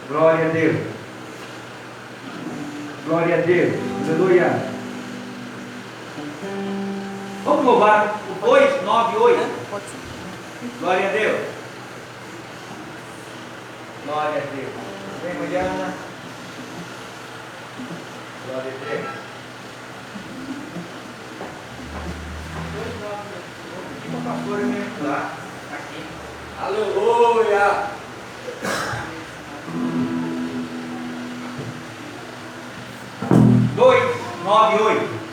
Glória a Deus. Glória a Deus. Aleluia. Vamos louvar o 298. Glória a Deus. Glória a Deus. Vem, Mariana. Glória a Deus. 298. Vou pedir para a pastora me ajudar. Aqui. Aleluia. 298.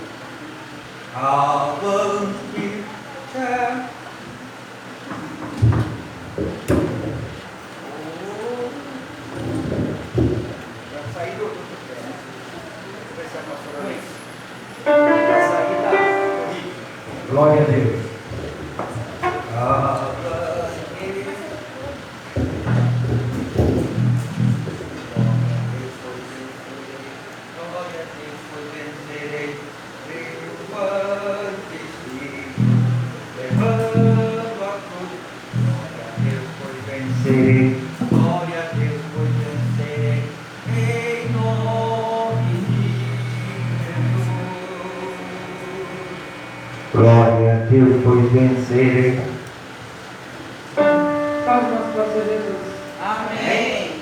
Avante, já saí do outro pé, né? Vou ver se a pastora vem. Já saí da corrida. Glória a Deus. Glória a Deus, pois vencerei em nome de Jesus. Glória a Deus, pois vencerei. Faz nosso Senhor Jesus. Amém.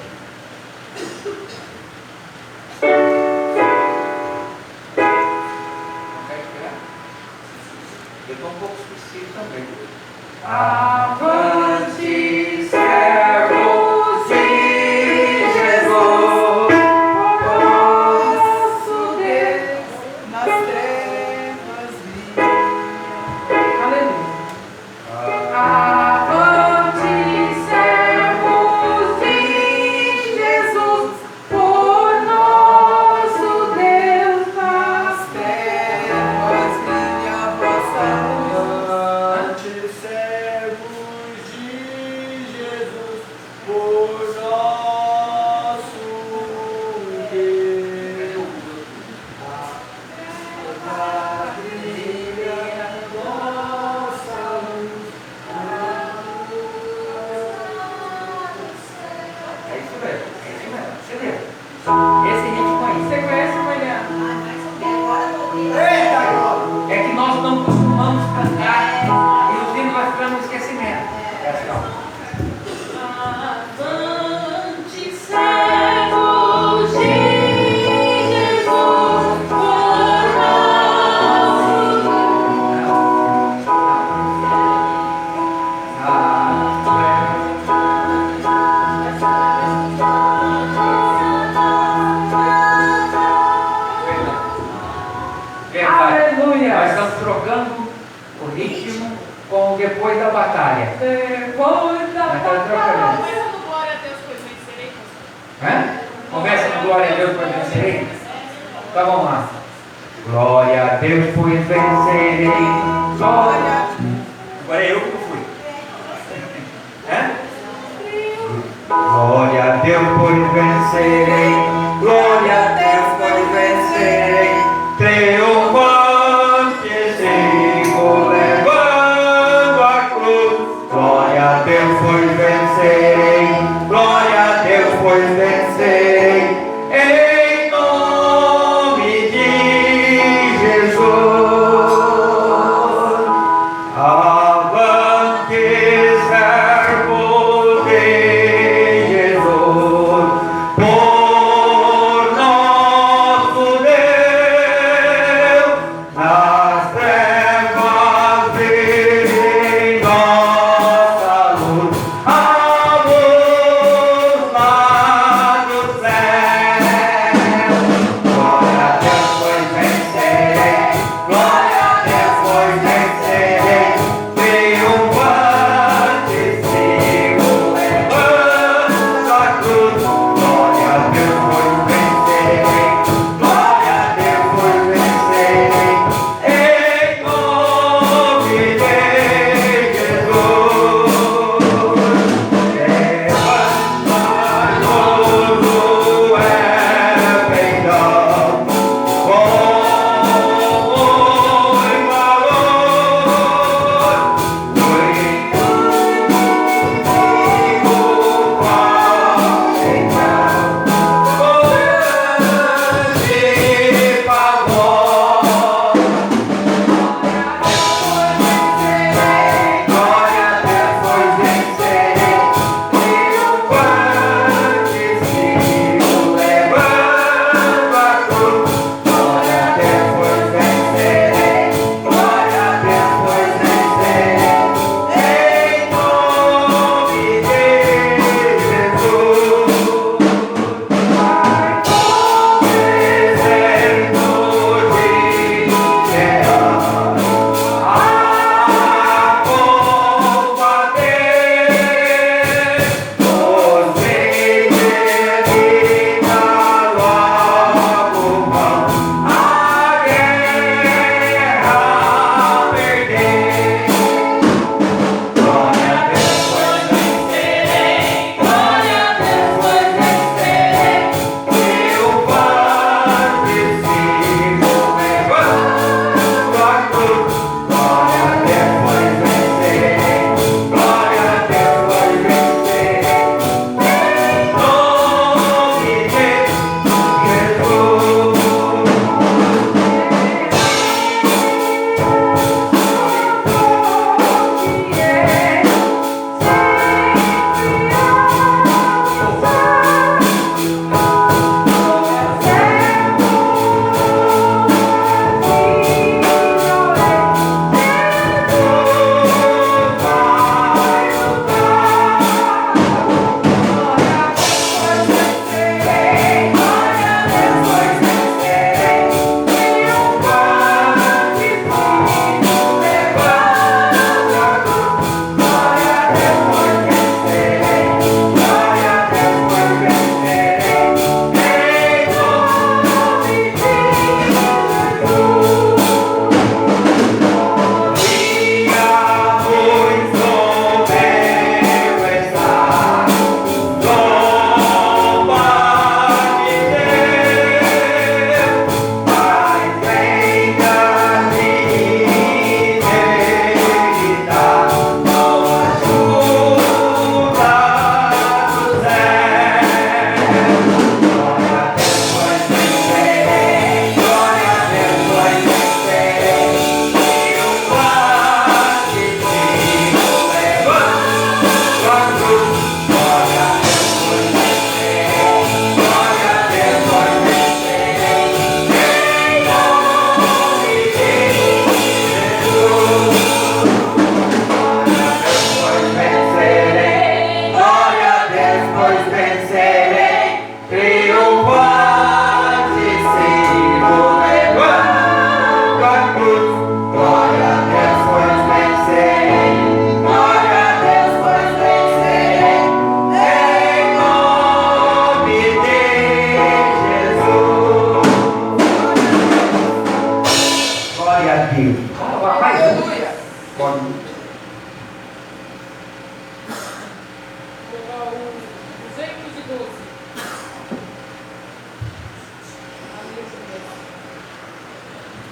Eu estou um pouco esquecido também. Avante, servos de Jesus, nosso Deus nas trevas brilha. Aleluia. Avante, servos de Jesus, por nosso Deus nas trevas brilha a vossa luz. Avante, servos de Jesus, por nosso Deus. A brilha a vossa luz. É isso mesmo, é isso mesmo. Você leu. Esse ritmo aí, você conhece, Mariana? É que nós não costumamos cantar e os hinos vai ficando no esquecimento. É assim, ó. Avante, servos de Jesus, por nosso Aleluia! Nós estamos trocando o ritmo com depois da batalha. Depois da batalha. Começa no glória a Deus, pois vencerei. Começa no glória a Deus, pois vencerei. Então vamos lá. Glória a Deus, pois vencerei. Glória. Agora é eu que fui. Glória a Deus, pois vencerei. Glória a Deus, pois vencerei. Triunfante sigo levando a cruz. Glória a Deus, pois vencerei. Glória a Deus, pois vencerei. Em nome de Jesus. Avante, servos de Jesus. Por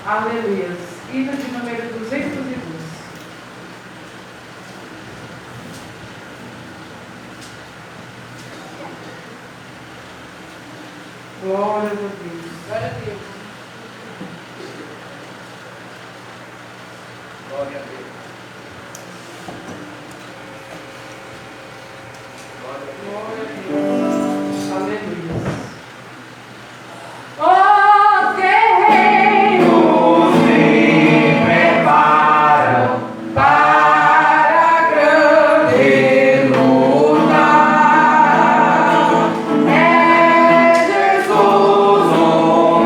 Aleluia. Hino de número 202. Glória a Deus. Glória a Deus. Glória a Deus. Glória a Deus. Aleluia. Os guerreiros se preparam para a grande luta. É Jesus o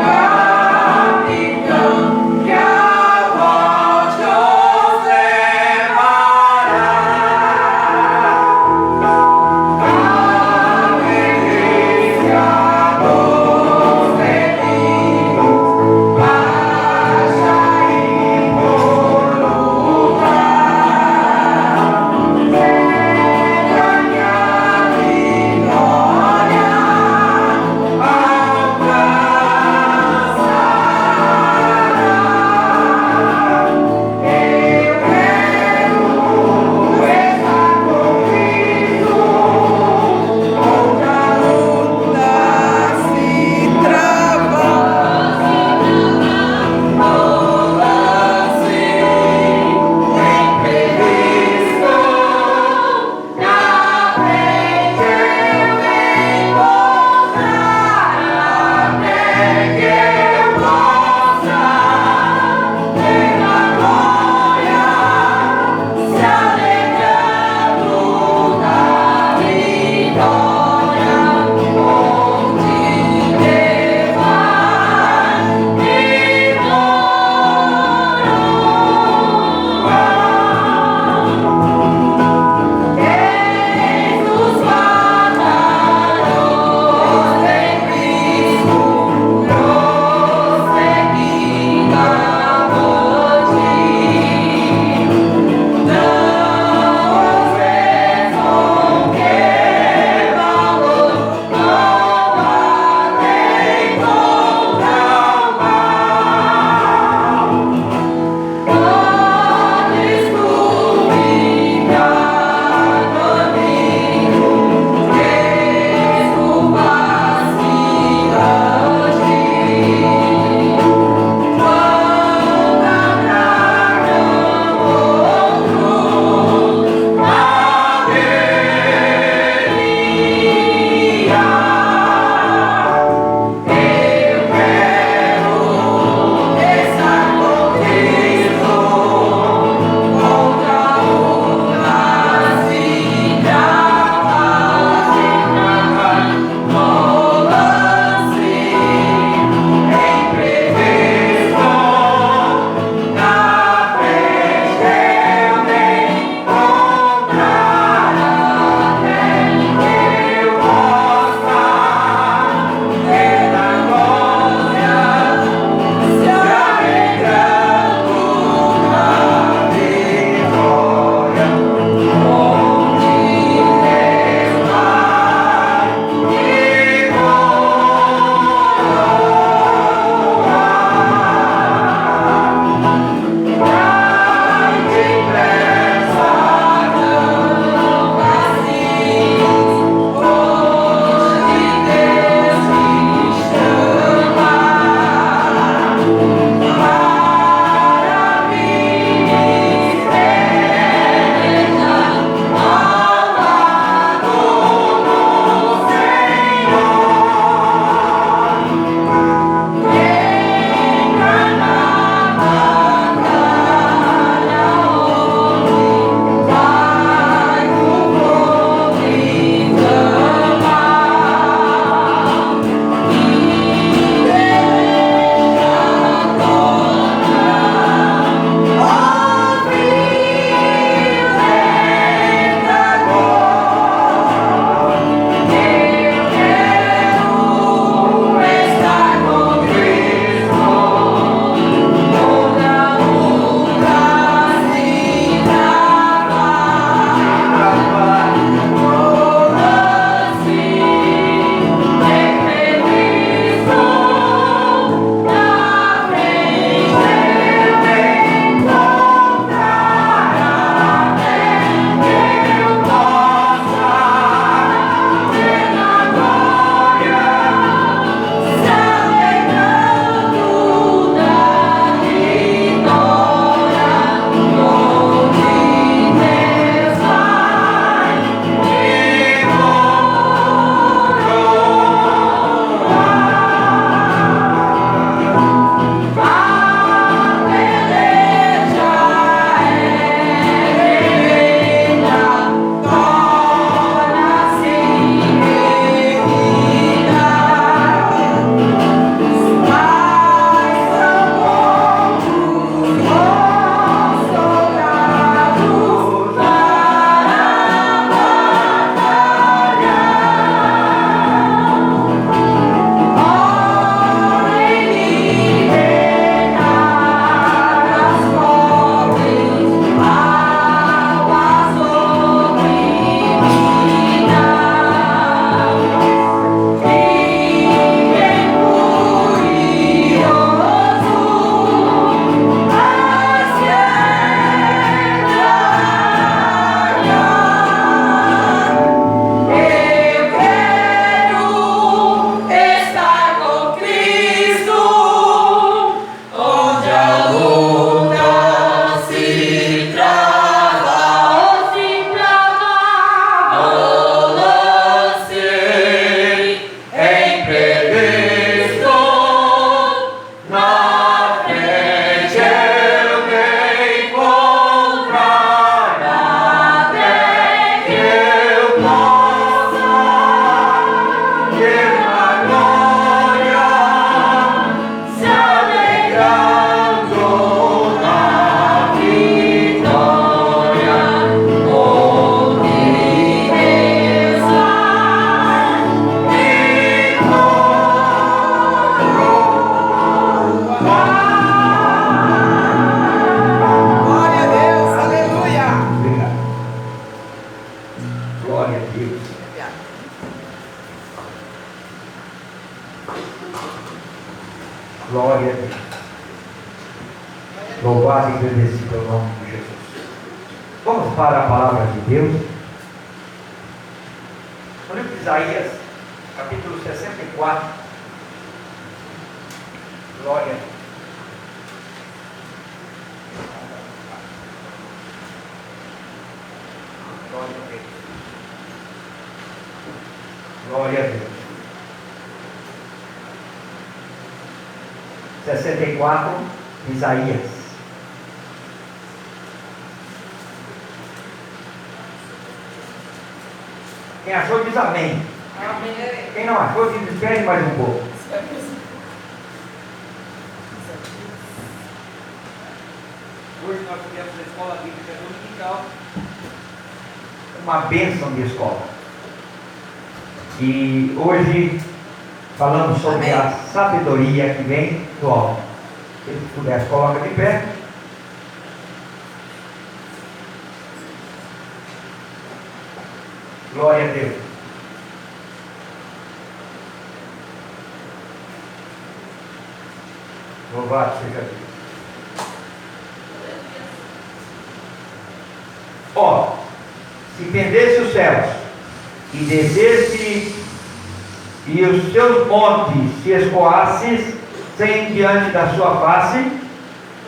a Deus. Glória a Deus. Louvado e agradecido ao nome de Jesus. Vamos para a palavra de Deus. No livro de Isaías, capítulo 64. Glória a Deus. Glória a Deus. Glória a Deus. 64, Isaías. Quem achou diz amém. Amém. Quem não achou diz espere mais um pouco. Hoje nós tivemos a escola bíblica dominical. Uma bênção de escola. E hoje falamos sobre Amém. a sabedoria que vem do alto. Se puder, coloca de pé. Glória a Deus. Louvado seja Deus. Ó, se pendesse os céus e descesse e os seus montes se escoassem sem diante da sua face,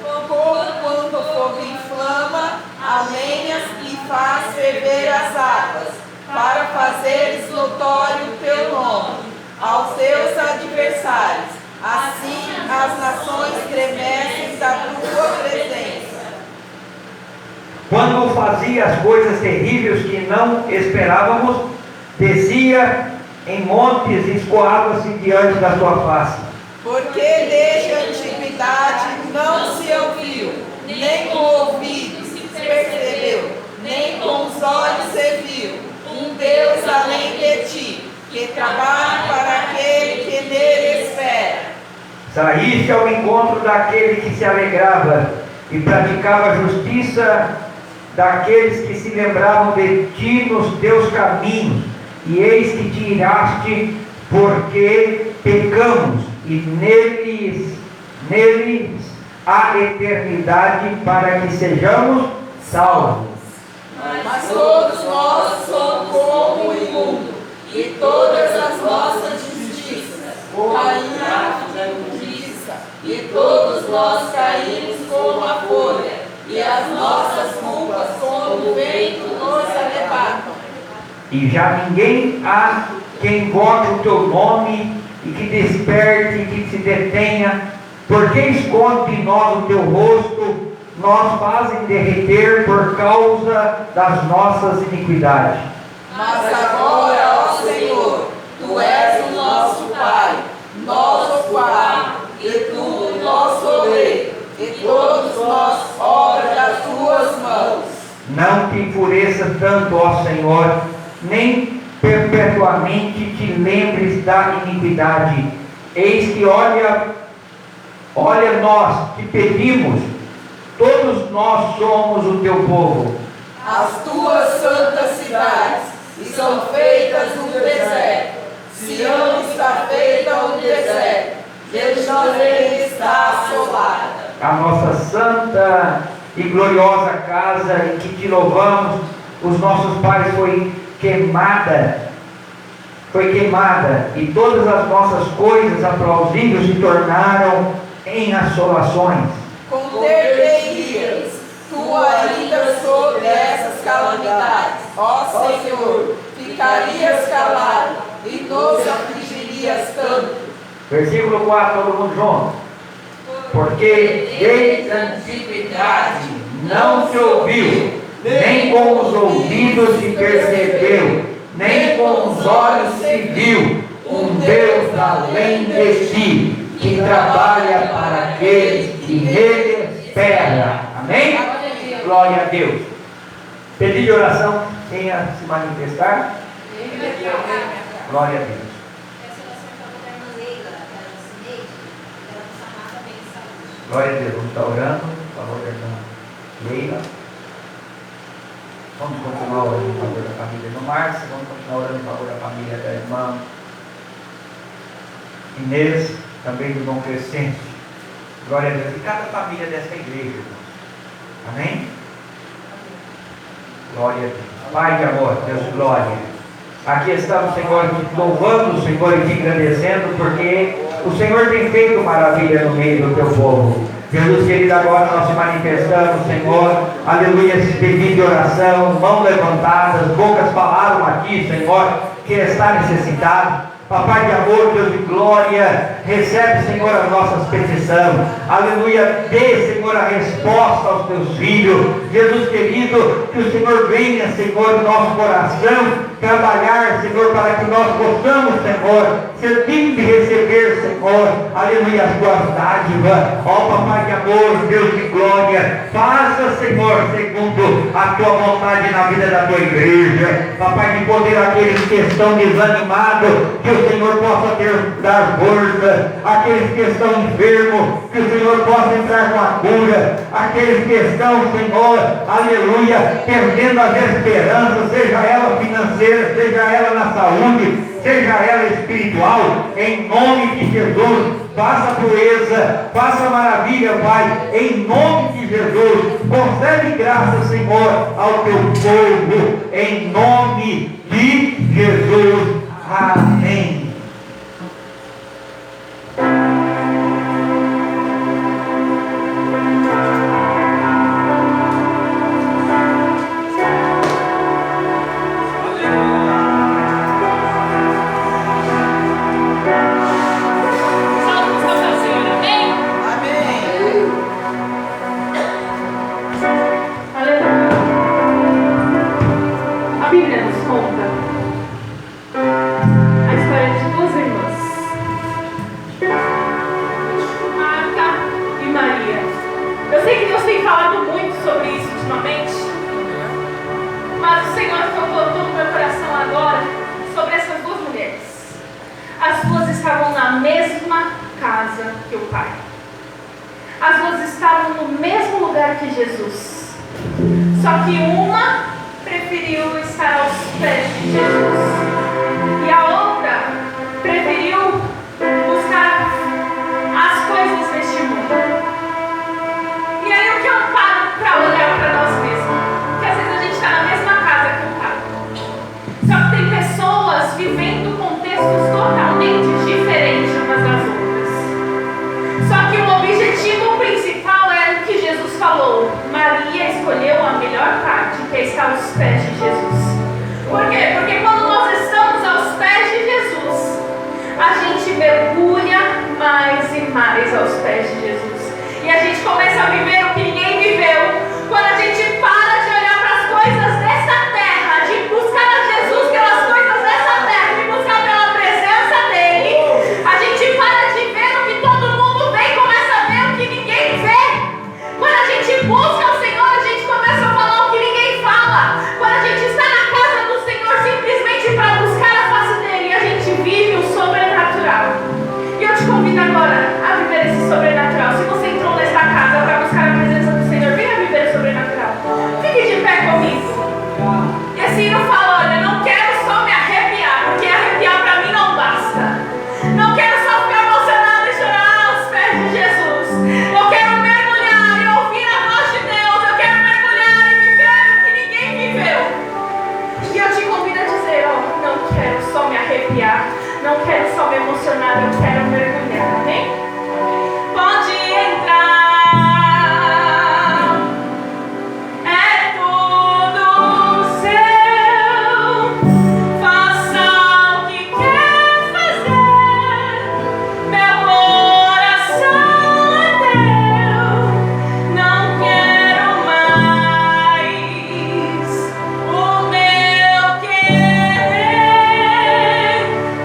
Quando o fogo inflama, a-lenhas e faz ferver as águas, para fazeres notório o teu nome aos teus adversários. Assim as nações tremecem da tua presença. quando fazia as coisas terríveis que não esperávamos, descia em montes e escoava-se diante da sua face. Porque desde a antiguidade não se ouviu, nem com o ouvido se percebeu, nem com os olhos se viu, um Deus além de ti, que trabalha para aquele que nele espera. Saíste ao encontro daquele que se alegrava e praticava a justiça daqueles que se lembravam de ti nos teus caminhos, e eis que te iraste porque pecamos, e neles há eternidade para que sejamos salvos. Mas todos nós somos como o imundo, e todas as nossas justiças caíram na injustiça, e todos nós caímos como a folha, e as nossas culpas como o vento nos arrebatam. E já ninguém há quem invoque o teu nome e que desperte e que se detenha, porque esconde de nós o teu rosto, nós fazem derreter por causa das nossas iniquidades. Mas agora, ó Senhor, tu és o nosso Pai, nosso Pai, e tu o nosso oleiro, e todos nós obra das tuas mãos. Não te enfureças tanto, ó Senhor, nem perpetuamente te lembres da iniquidade. Eis que olha nós te pedimos, todos nós somos o teu povo. As tuas santas cidades são feitas no deserto. Sião está feita no deserto. Jerusalém está assolada. A nossa santa e gloriosa casa em que te louvamos, os nossos pais foi queimada, e todas as nossas coisas aplausíveis se tornaram em assolações. Conter-te-ias tu ainda sobre essas calamidades, ó Senhor, ficarias calado e nos afligirias tanto. Versículo 4, todo mundo junto. Porque desde a antiguidade não se ouviu, nem com os ouvidos se percebeu, nem com os olhos se viu, um Deus além de ti, que trabalha para aqueles que nele espera. Amém? Glória a Deus. Pedido de oração, venha se manifestar. Glória a Deus. Glória a Deus. Vamos estar orando. Por favor, da irmã Leila. Vamos continuar orando em favor da família do Márcio, vamos continuar orando em favor da família da irmã Inês, também do Dom Crescente. Glória a Deus. E cada família dessa igreja, irmãos. Amém? Glória a Deus. Pai de amor, Deus de glória. Aqui estamos, Senhor, louvando o Senhor e te agradecendo, porque o Senhor tem feito maravilha no meio do teu povo. Jesus querido, agora nós se manifestamos, Senhor, aleluia, esse pedido de oração, mãos levantadas, bocas falaram aqui, Senhor, que está necessitado. Papai de amor, Deus de glória, recebe, Senhor, as nossas petições, aleluia, dê, Senhor, a resposta aos teus filhos. Jesus querido, que o Senhor venha, Senhor, no nosso coração, trabalhar, Senhor, para que nós possamos, Senhor, ser dignos de receber, Senhor, aleluia, as tuas dádivas. Ó Papai de amor, Deus de glória, faça, Senhor, segundo a tua vontade na vida da tua igreja. Papai de poder, aqueles que estão desanimados, que o Senhor possa dar força, aqueles que estão enfermos, que o Senhor possa entrar com a cura, aqueles que estão, Senhor, aleluia, perdendo as esperanças, seja ela financeira, seja ela na saúde, seja ela espiritual, em nome de Jesus, faça proeza, faça maravilha, Pai, em nome de Jesus, concede graça, Senhor, ao teu povo, em nome de Jesus. Amém.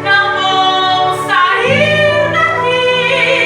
Não vou sair daqui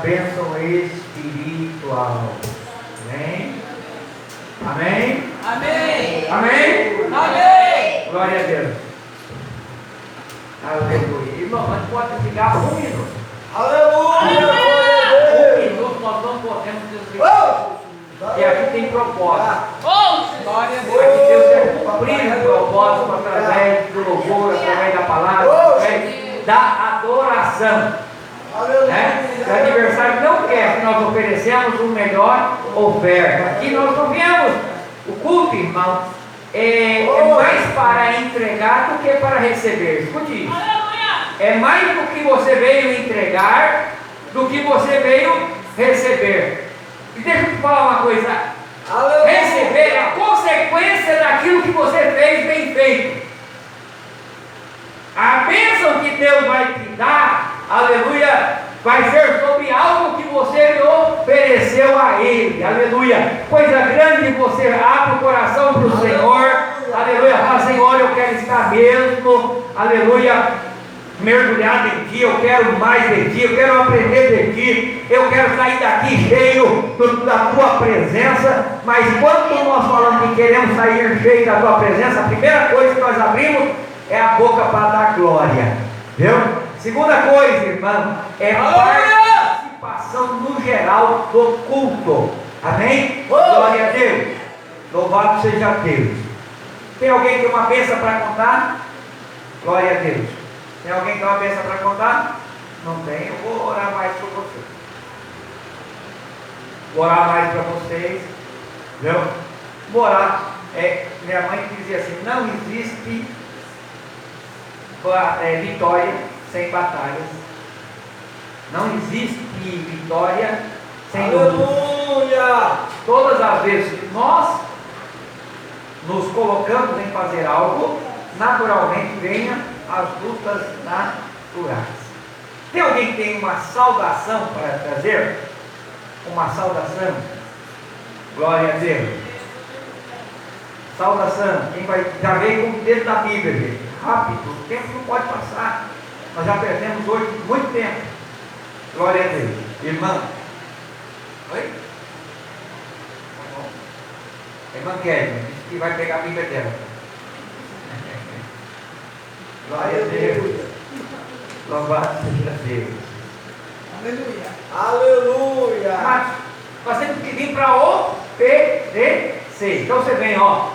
bênçãos espirituais. Amém? Amém? Amém. Amém? Amém. Glória a Deus. Aleluia. Irmão, mas pode ficar 1 minuto. Aleluia! 1 minuto nós não podemos desligar. E aqui tem propósito. Glória a Aqui Deus. Deus é cumprir o propósito através do louvor, através da palavra, através da adoração. O adversário não quer que nós oferecemos o melhor oferta. Aqui nós não viemos. O culto, irmão, é mais para entregar do que para receber. Escute isso. É mais do que você veio entregar do que você veio receber. E deixa eu te falar uma coisa. Receber é consequência daquilo que você fez bem feito. A bênção que Deus vai te dar, aleluia, vai ser sobre algo que você ofereceu a Ele, aleluia. Coisa grande, você abre o coração para o Senhor, aleluia. Fala, Senhor, eu quero estar mesmo, aleluia, mergulhado em Ti, eu quero mais de Ti, eu quero aprender de Ti, eu quero sair daqui cheio da Tua presença. Mas quando nós falamos que queremos sair cheio da Tua presença, a primeira coisa que nós abrimos é a boca para dar glória, viu? Segunda coisa, irmão, é participação no geral do culto. Amém? Glória a Deus. Louvado seja Deus. Tem alguém que tem uma bênção para contar? Glória a Deus. Tem alguém que tem uma bênção para contar? Não tem? Eu vou orar mais por vocês. Vou orar mais para vocês. Viu? Vou orar. Minha mãe dizia assim: não existe vitória sem batalhas. Não existe vitória sem luta. Todas as vezes que nós nos colocamos em fazer algo, naturalmente venham as lutas naturais. Tem alguém que tem uma saudação para trazer? Uma saudação? Glória a Deus. Saudação. Quem vai? Já veio com o dedo da Bíblia, gente. Rápido, o tempo não pode passar. Nós já perdemos hoje muito tempo. Glória a Deus. Irmã. Oi? Tá bom. Irmã Kelly disse que vai pegar a Bíblia dela. Glória a Deus. Louvado seja Deus. Aleluia. Aleluia! Mas nós temos que vir para obedecer. Então você vem, ó.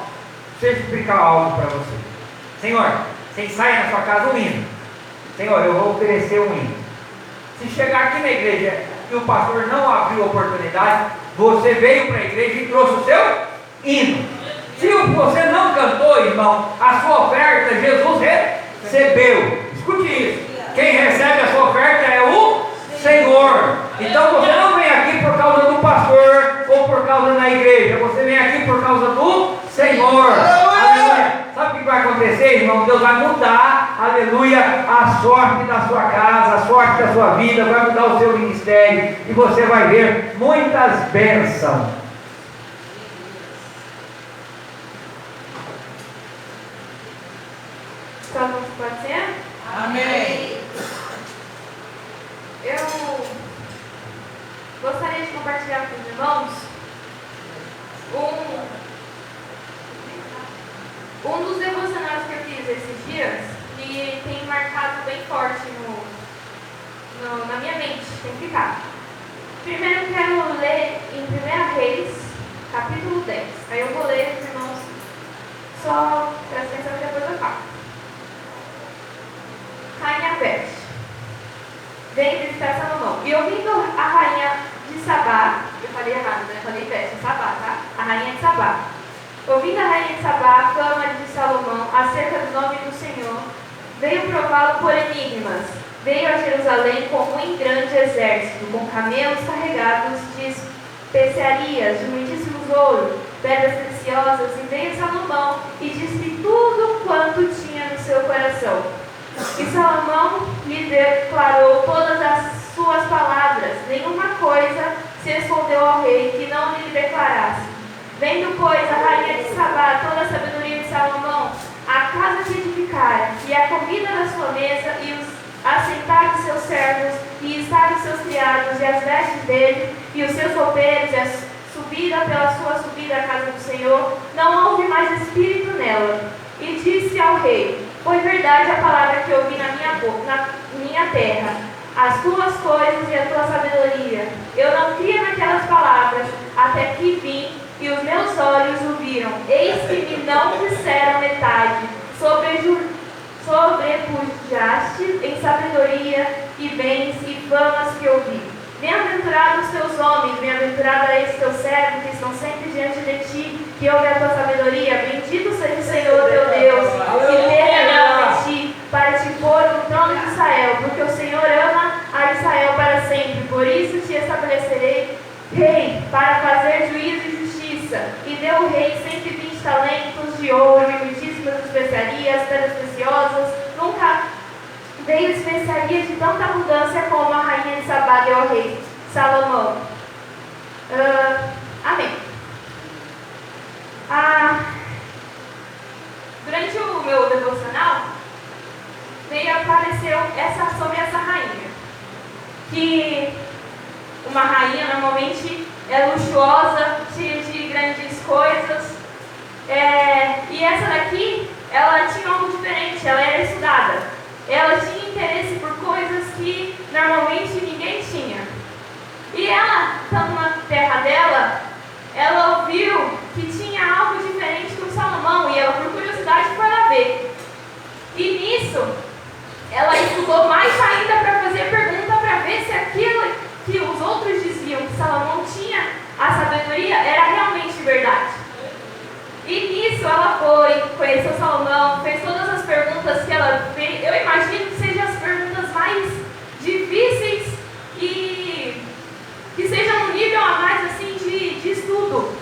Deixa eu explicar algo para você. Senhor, você ensaia na sua casa um hino. Senhor, eu vou oferecer um hino. Se chegar aqui na igreja e o pastor não abriu a oportunidade, você veio para a igreja e trouxe o seu hino. Se você não cantou, irmão, a sua oferta Jesus recebeu. Escute isso. Quem recebe a sua oferta é o Senhor. Então você não vem aqui por causa do pastor ou por causa da igreja. Você vem aqui por causa do Senhor. Aleluia. Sabe o que vai acontecer, irmão? Deus vai mudar, aleluia, a sorte da sua casa, a sorte da sua vida, vai mudar o seu ministério e você vai ver muitas bênçãos. Pode ser? Amém. Eu gostaria de compartilhar com os irmãos um dos devocionários que eu fiz esses dias, que tem marcado bem forte na minha mente, tem ficado. Primeiro eu quero ler em 1 Reis, capítulo 10. Aí eu vou ler, os irmãos, só presta atenção que depois eu falo. Rainha Veste vem visitar Salomão. E ouvindo a rainha de Sabá, eu falei errado, né? Eu falei Veste, Sabá, tá? A rainha de Sabá. Ouvindo a rainha de Sabá a fama de Salomão acerca do nome do Senhor, veio prová-lo por enigmas. Veio a Jerusalém com um grande exército, com camelos carregados de especiarias, de muitíssimos ouro, pedras preciosas, e veio Salomão e disse tudo quanto tinha no seu coração. E Salomão lhe declarou todas as suas palavras, nenhuma coisa se escondeu ao rei que não lhe declarasse. Vendo, pois, a rainha de Sabá toda a sabedoria de Salomão, a casa que edificara, e a comida da sua mesa, e os assentar os seus servos, e estar os seus criados, e as vestes dele, e os seus roupeiros, e a subida pela sua subida à casa do Senhor, não houve mais espírito nela. E disse ao rei: foi verdade a palavra que ouvi na minha boca, na minha terra, as tuas coisas e a tua sabedoria. Eu não cria naquelas palavras, até que vim, e os meus olhos o viram. Eis que me não disseram metade, sobrepujaste em sabedoria e bens e famas que ouvi. Bem-aventurados os teus homens, bem-aventurado é esse teu servo, que estão sempre diante de ti, que ouve a tua sabedoria. Bendito seja o Senhor teu Deus, que teve amor de ti, para te pôr no trono de Israel, porque o Senhor ama a Israel para sempre. Por isso te estabelecerei rei, para fazer juízo e justiça. E deu o rei 120 talentos de ouro e muitíssimas especiarias, pedras preciosas. Nunca veio especiaria de tanta abundância como a rainha de Sabá deu ao rei Salomão. Amém. Durante o meu devocional, apareceu sobre essa rainha. Que uma rainha normalmente é luxuosa, cheia de grandes coisas. E essa daqui, ela tinha algo diferente, ela era estudada. Ela tinha interesse por coisas que normalmente ninguém tinha. E ela, estando na terra dela, ela ouviu que tinha algo diferente com Salomão, e ela, por curiosidade, foi lá ver. E nisso, ela estudou mais ainda para fazer pergunta, para ver se aquilo que os outros diziam que Salomão tinha a sabedoria era realmente verdade. E nisso ela foi, conheceu Salomão, fez todas as perguntas que ela fez. Eu imagino que sejam as perguntas mais difíceis e que sejam um nível a mais assim de estudo.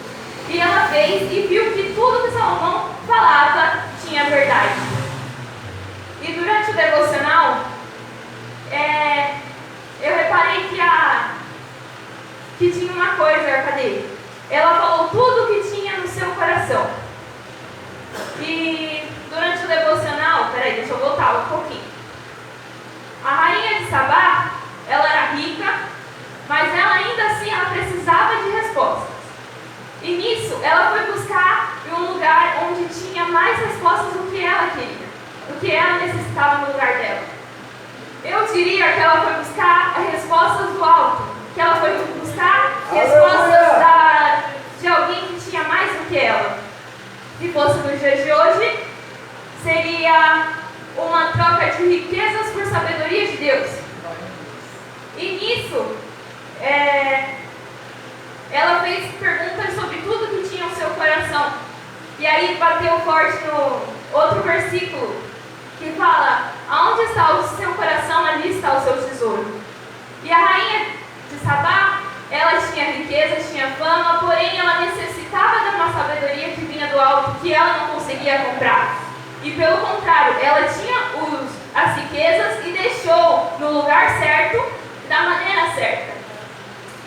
E ela fez e viu que tudo que Salomão falava tinha verdade. E durante o devocional, eu reparei que tinha uma coisa, cadê? Ela falou tudo o que tinha no seu coração. E durante o devocional, deixa eu voltar um pouquinho. A rainha de Sabá, ela era rica, mas ela ainda assim ela precisava de respostas. E nisso, ela foi buscar em um lugar onde tinha mais respostas do que ela queria, do que ela necessitava no lugar dela. Eu diria que ela foi buscar respostas do alto, que ela foi buscar respostas de alguém que tinha mais do que ela. Se fosse nos dias de hoje, seria uma troca de riquezas por sabedoria de Deus. E nisso, ela fez perguntas sobre tudo que tinha no seu coração. E aí bateu forte no outro versículo, que fala: aonde está o seu coração, ali está o seu tesouro. E a rainha de Sabá, ela tinha riqueza, tinha fama, porém ela necessitava de uma sabedoria que vinha do alto, que ela não conseguia comprar. E pelo contrário, ela tinha as riquezas e deixou no lugar certo, da maneira certa.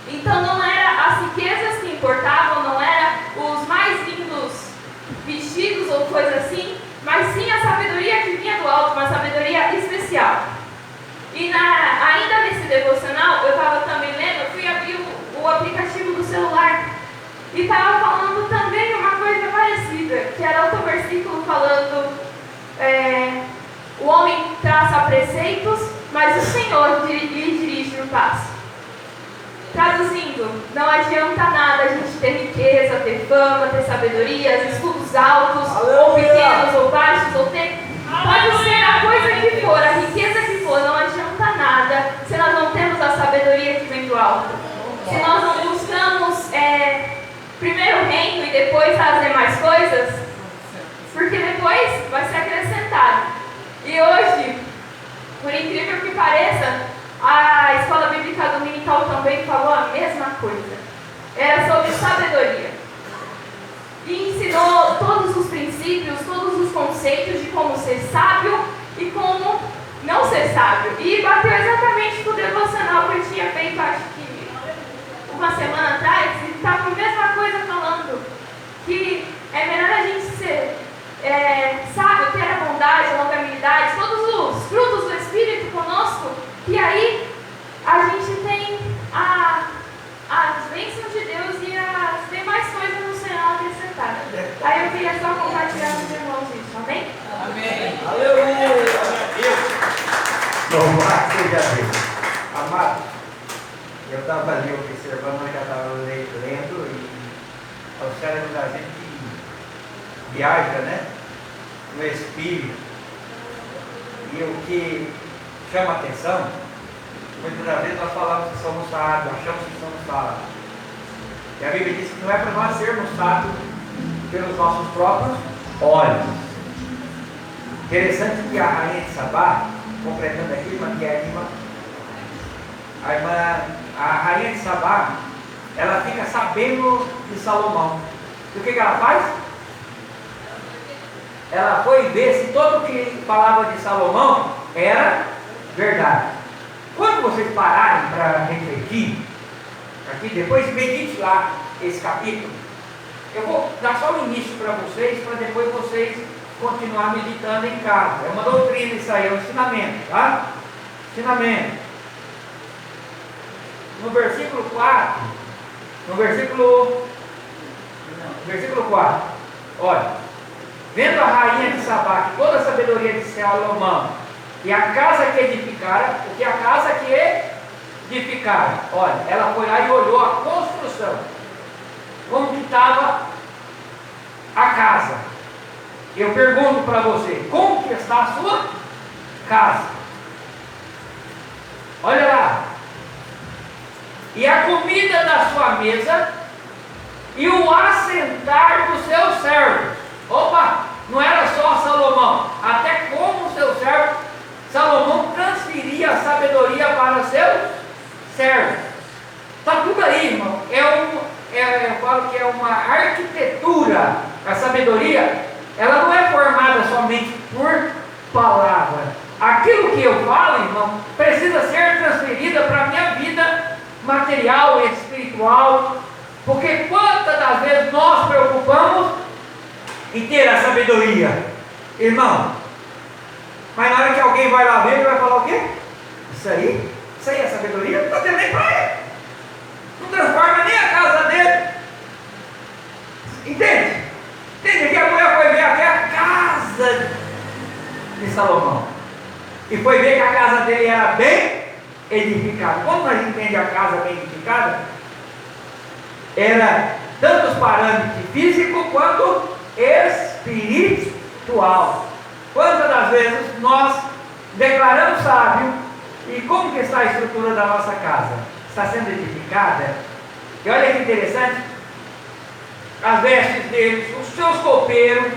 Então não era as riquezas que importavam, não era os mais lindos vestidos ou coisa assim, mas sim a sabedoria que vinha do alto, uma sabedoria especial. E ainda nesse devocional, eu estava também lendo, eu fui abrir o aplicativo do celular e estava falando também uma coisa parecida, que era outro versículo falando: o homem traça preceitos, mas o Senhor lhe dirige o passo. Traduzindo, não adianta nada a gente ter riqueza, ter fama, ter sabedoria, estudos altos, ou pequenos, ou baixos, ou ter... Pode ser a coisa que for, a riqueza que for, não adianta nada se nós não temos a sabedoria que vem do alto. Se nós não buscamos primeiro o reino e depois as demais coisas, porque depois vai ser acrescentado. E hoje, por incrível que pareça, a escola bíblica dominical também falou a mesma coisa. Era sobre sabedoria. E ensinou todos os princípios, todos os conceitos de como ser sábio e como não ser sábio. E bateu exatamente com o devocional que eu tinha feito, acho que uma semana atrás, e estava a mesma coisa falando que é melhor a gente ser sábio, ter a bondade, a longanimidade, todos os frutos do Espírito conosco, Eu estava ali observando, eu já estava lendo, e o cérebro da gente viaja, né? No espírito. E o que chama atenção, muitas das vezes nós falamos que somos sábios, achamos que somos sábios. E a Bíblia diz que não é para nós sermos sábios pelos nossos próprios olhos. Interessante que a rainha de Sabá, completando aqui, a rainha de Sabá, ela fica sabendo de Salomão. E o que ela faz? Ela foi ver se todo o que falava de Salomão era verdade. Quando vocês pararem para refletir, aqui depois medite lá esse capítulo. Eu vou dar só o início para vocês depois vocês continuar meditando em casa. É uma doutrina isso aí, é um ensinamento, tá? Ensinamento. No versículo 4, versículo 4, olha, vendo a rainha de Sabá que toda a sabedoria de Salomão e a casa que edificara, porque a casa que edificara, olha, ela foi lá e olhou a construção, como que estava a casa. Eu pergunto para você, como que está a sua casa? Olha lá. E a comida da sua mesa e o assentar dos seus servos. Opa, não era só Salomão, até como seu servo, Salomão transferia a sabedoria para seus servos. Está tudo aí, irmão. Eu falo que é uma arquitetura. A sabedoria, ela não é formada somente por palavra. Aquilo que eu falo, irmão, precisa ser transferida para a minha vida material e espiritual. Porque quantas das vezes nós preocupamos em ter a sabedoria, irmão, mas na hora que alguém vai lá ver, ele vai falar o quê? Isso aí é sabedoria? Não está tendo nem para ele, não transforma nem a casa dele. Entende? Que a mulher foi ver até a casa de Salomão e foi ver que a casa dele era bem edificada. Quando nós entendemos a casa bem edificada, era tanto os parâmetros físico quanto espiritual. Quantas das vezes nós declaramos sábio e como que está a estrutura da nossa casa? Está sendo edificada? E olha que interessante, as vestes deles, os seus copeiros,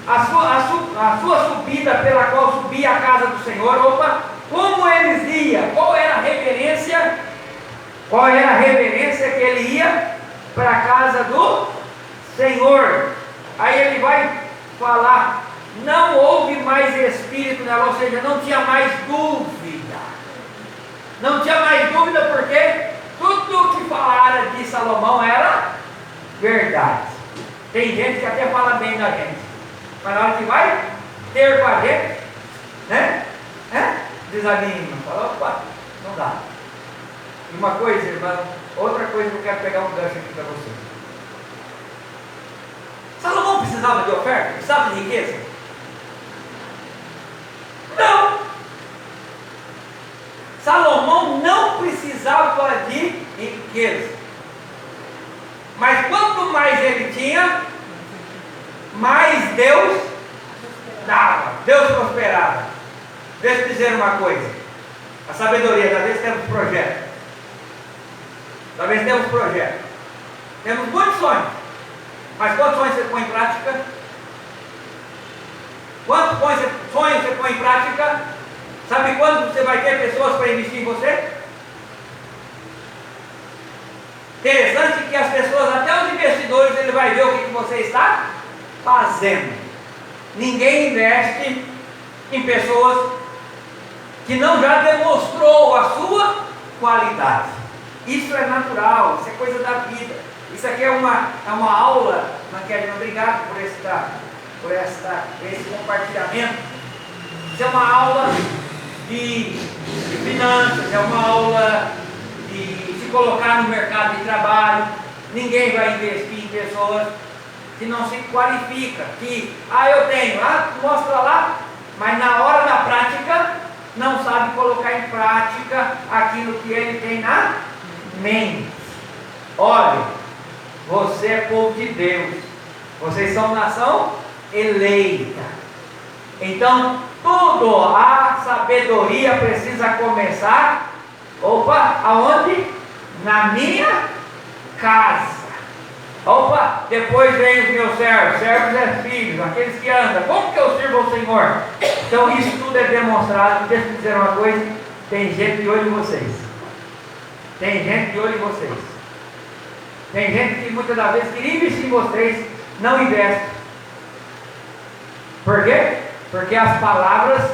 a sua subida pela qual subia a casa do Senhor. Opa, como eles iam, qual era a reverência que ele ia para a casa do Senhor. Aí ele vai falar, não houve mais espírito nela, ou seja, não tinha mais dúvida. Não tinha mais dúvida porque tudo que falara de Salomão era verdade. Tem gente que até fala bem da gente, mas na hora que vai ter com a gente, né? Desanima, fala, opa, não dá. E uma coisa, irmão, outra coisa que eu quero pegar um gancho aqui para vocês. Salomão precisava de oferta? Precisava de riqueza? Não! Salomão não precisava de riqueza. Mas quanto mais ele tinha, mais Deus dava, Deus prosperava. Deixa eu dizer uma coisa, a sabedoria, talvez temos projeto, temos muitos sonhos, mas quantos sonhos você põe em prática? Quantos sonhos você põe em prática? Sabe quando você vai ter pessoas para investir em você? Interessante que as pessoas, até os investidores, ele vai ver o que você está fazendo. Ninguém investe em pessoas que não já demonstrou a sua qualidade. Isso é natural, isso é coisa da vida. Isso aqui é uma aula, Manquete, obrigado por esse compartilhamento. Isso é uma aula de finanças, é uma aula de se colocar no mercado de trabalho. Ninguém vai investir em pessoas que não se qualifica, que, eu tenho, mostra lá, mas na hora da prática, não sabe colocar em prática aquilo que ele tem na mente. Olha, você é povo de Deus, vocês são nação eleita. Então, tudo, a sabedoria precisa começar, aonde? Na minha casa. Depois vem os meus servos é filhos, aqueles que andam. Como que eu sirvo ao Senhor? Então isso tudo é demonstrado. Deixa eu dizer uma coisa, tem gente de olho em vocês. Tem gente de olho em vocês. Tem gente que muitas das vezes queria investir em vocês, não investe. Por quê? Porque as palavras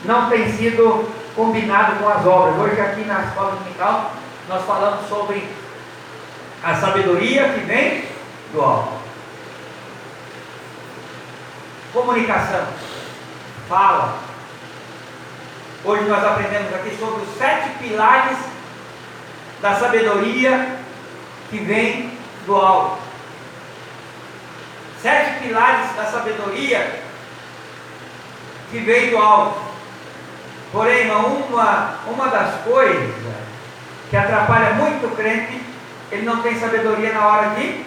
não têm sido combinadas com as obras. Hoje aqui na escola dominical nós falamos sobre a sabedoria que vem do alto. Comunicação, fala. Hoje nós aprendemos aqui sobre os 7 pilares da sabedoria que vem do alto. 7 pilares da sabedoria que vem do alto. Porém, uma das coisas que atrapalha muito o crente, ele não tem sabedoria na hora de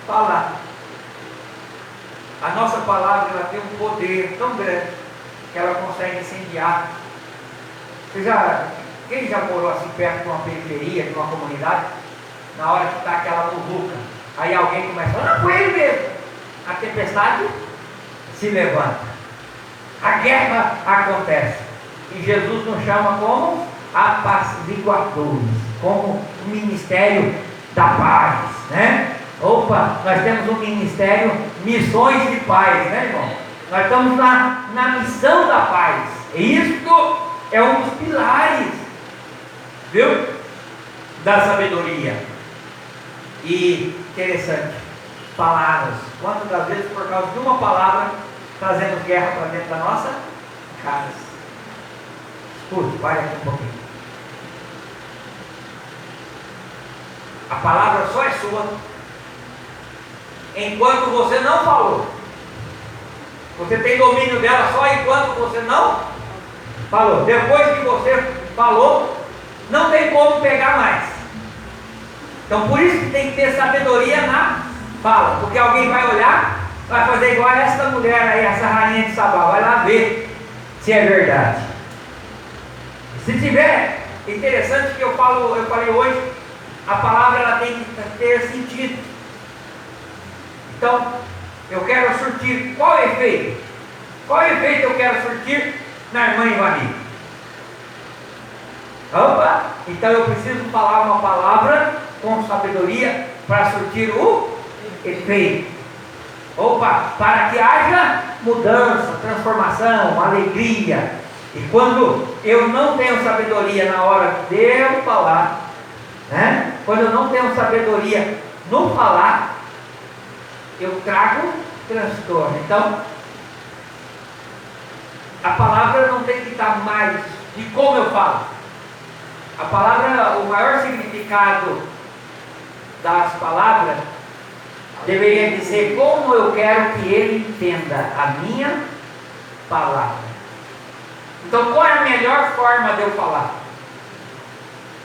falar. A nossa palavra, ela tem um poder tão grande que ela consegue incendiar. Quem já morou assim perto de uma periferia, de uma comunidade, na hora que está aquela muvuca, aí alguém começa a falar, não, foi ele mesmo. A tempestade se levanta, a guerra acontece, e Jesus nos chama como apaciguadores, como um ministério da paz, né? Nós temos um ministério Missões de Paz, né, irmão? Nós estamos na missão da paz. Isto é um dos pilares, viu? Da sabedoria. E interessante, palavras. Quantas das vezes por causa de uma palavra trazemos guerra para dentro da nossa casa? Escute, vai aqui um pouquinho. A palavra só é sua enquanto você não falou. Você tem domínio dela só enquanto você não falou. Depois que você falou, não tem como pegar mais. Então por isso que tem que ter sabedoria na fala. Porque alguém vai olhar, vai fazer igual a essa mulher aí, essa rainha de Sabá. Vai lá ver se é verdade. Se tiver, interessante que eu falei hoje, a palavra ela tem que ter sentido. Então, eu quero surtir qual efeito? Qual efeito eu quero surtir na irmã Ivani? Então eu preciso falar uma palavra com sabedoria para surtir o efeito. Para que haja mudança, transformação, alegria. E quando eu não tenho sabedoria na hora de eu falar, né? Quando eu não tenho sabedoria no falar, eu trago transtorno. Então, a palavra não tem que estar mais de como eu falo. A palavra, o maior significado das palavras deveria dizer como eu quero que ele entenda a minha palavra. Então, qual é a melhor forma de eu falar?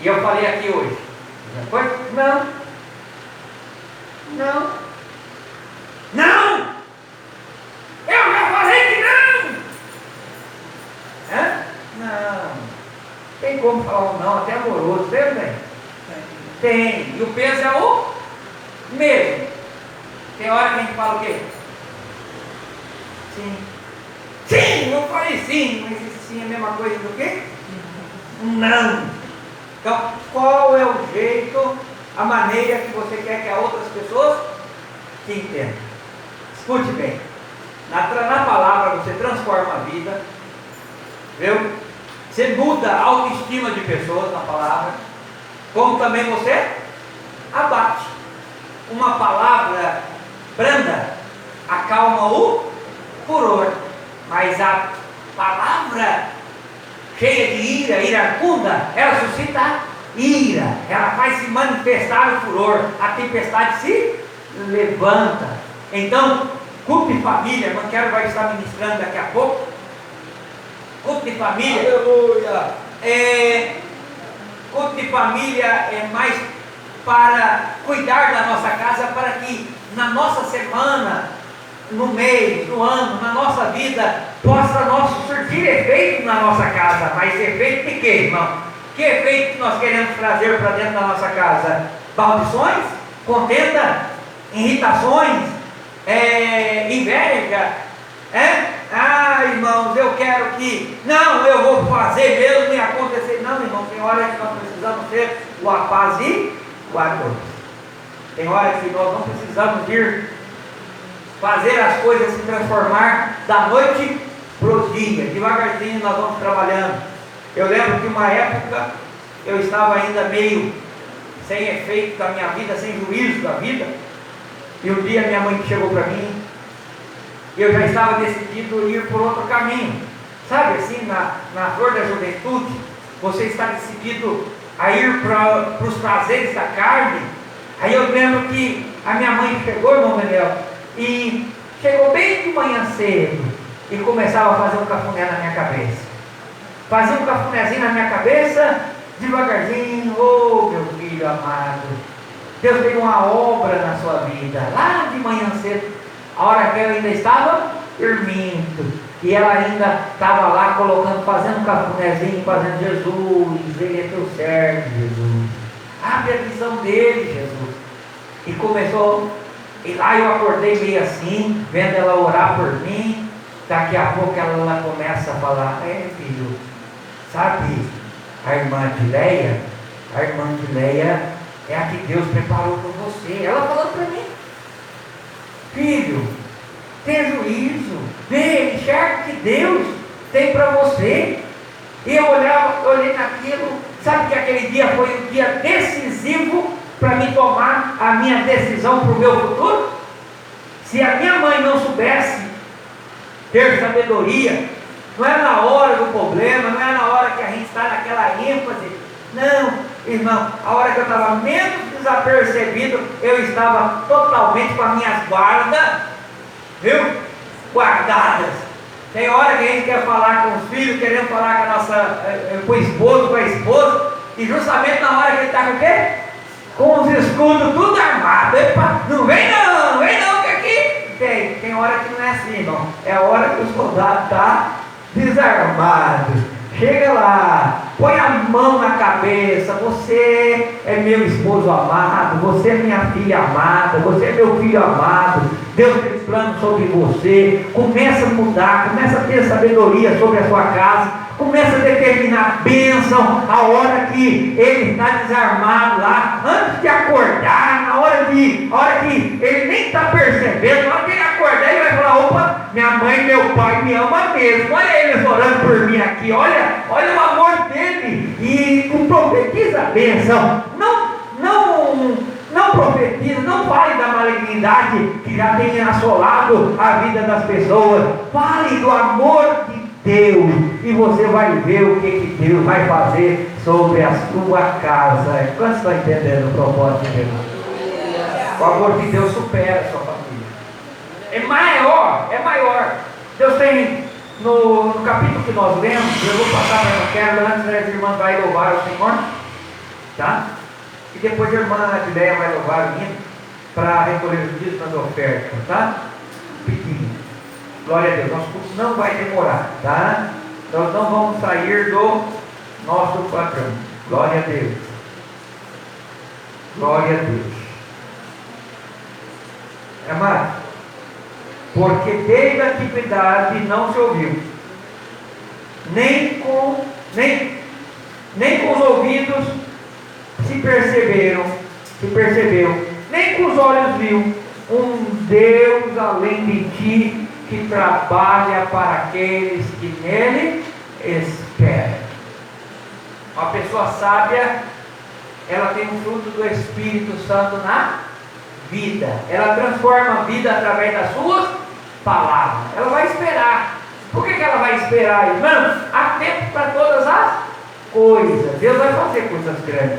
E eu falei aqui hoje. Não. Eu já falei que não. Não. Tem como falar um não até amoroso, tem? Tem. E o peso é o mesmo. Tem hora que a gente fala o quê? Sim, eu falei sim, mas esse sim é a mesma coisa do quê? Não. Então, qual é o jeito, a maneira que você quer que as outras pessoas te entendam? Escute bem. Na palavra você transforma a vida, viu? Você muda a autoestima de pessoas na palavra, como também você abate. Uma palavra branda acalma o furor, mas a palavra cheia de ira, iracunda, ela suscita ira, ela faz se manifestar o furor, a tempestade se levanta. Então, culpe família, não quero vai estar ministrando daqui a pouco. Culto de família. Aleluia. Culto de família é mais para cuidar da nossa casa, para que na nossa semana, no mês, no ano, na nossa vida, possa surgir efeito na nossa casa. Mas efeito de quê, irmão? Que efeito que nós queremos trazer para dentro da nossa casa? Maldições? Contenda? Irritações? Inveja? Irmãos, eu quero que... Não, eu vou fazer mesmo e acontecer. Não, irmão, tem hora que nós precisamos ser o apaziguador. Tem hora que nós não precisamos ir fazer as coisas se transformar da noite para o dia. Devagarzinho nós vamos trabalhando. Eu lembro que uma época eu estava ainda meio sem efeito da minha vida, sem juízo da vida. E um dia minha mãe chegou para mim, e eu já estava decidido a ir por outro caminho. Sabe assim, na flor da juventude, você está decidido a ir para os prazeres da carne. Aí eu lembro que a minha mãe chegou, irmão Daniel, e chegou bem de manhã cedo e começava a fazer um cafuné na minha cabeça. Fazia um cafunézinho na minha cabeça, devagarzinho. Oh, meu filho amado, Deus tem uma obra na sua vida. Lá de manhã cedo, a hora que eu ainda estava dormindo, e ela ainda estava lá colocando, fazendo um cafunézinho, fazendo: Jesus, Ele é teu servo, Jesus. Abre a visão dele, Jesus. E começou. E lá eu acordei meio assim, vendo ela orar por mim. Daqui a pouco ela começa a falar: filho, sabe, a irmã de Leia é a que Deus preparou para você. Ela falando para mim: filho, tenha juízo, vê, enxerga o que Deus tem para você. E eu olhei naquilo. Sabe que aquele dia foi um dia decisivo para mim tomar a minha decisão para o meu futuro? Se a minha mãe não soubesse ter sabedoria, não é na hora do problema, não é na hora que a gente está naquela ênfase. Não, irmão, a hora que eu estava menos desapercebido, eu estava totalmente com as minhas guardas, viu? Guardadas. Tem hora que a gente quer falar com os filhos, queremos falar com o esposo, com a esposa, e justamente na hora que ele está com o quê? Com os escudos tudo armado. Epa, não vem não, que aqui tem hora que não é assim, irmão. É a hora que o soldado está desarmado. Chega lá, põe a mão na cabeça: você é meu esposo amado, você é minha filha amada, você é meu filho amado, Deus tem plano sobre você. Começa a mudar, começa a ter sabedoria sobre a sua casa, começa a determinar bênção a hora que ele está desarmado lá, antes de acordar, na hora que ele nem está percebendo. Na hora que ele acordar, ele vai falar: opa, minha mãe e meu pai me amam mesmo, olha eles orando por mim aqui, olha o amor dele. E profetiza a bênção. Não profetiza, não fale da malignidade que já tem assolado a vida das pessoas. Fale do amor de Deus, e você vai ver o que Deus vai fazer sobre a sua casa. Quantos estão entendendo o propósito de Deus? O amor de Deus supera a sua família. É maior. Deus tem, no capítulo que nós lemos, eu vou passar para a quero, antes a irmã vai louvar o Senhor, tá? E depois a irmã Adileia vai louvar o hino para recolher os dízimos das ofertas, tá? Pequeno. Glória a Deus. Nosso curso não vai demorar, tá? Nós não vamos sair do nosso padrão. Glória a Deus. Glória a Deus. Amado, porque desde a antiguidade não se ouviu, nem com os ouvidos se percebeu, nem com os olhos viu um Deus além de ti, que trabalha para aqueles que nele esperam. Uma pessoa sábia, ela tem um fruto do Espírito Santo na vida. Ela transforma a vida através das suas palavras. Ela vai esperar. Por que ela vai esperar, irmão? Há tempo para todas as coisas. Deus vai fazer coisas grandes.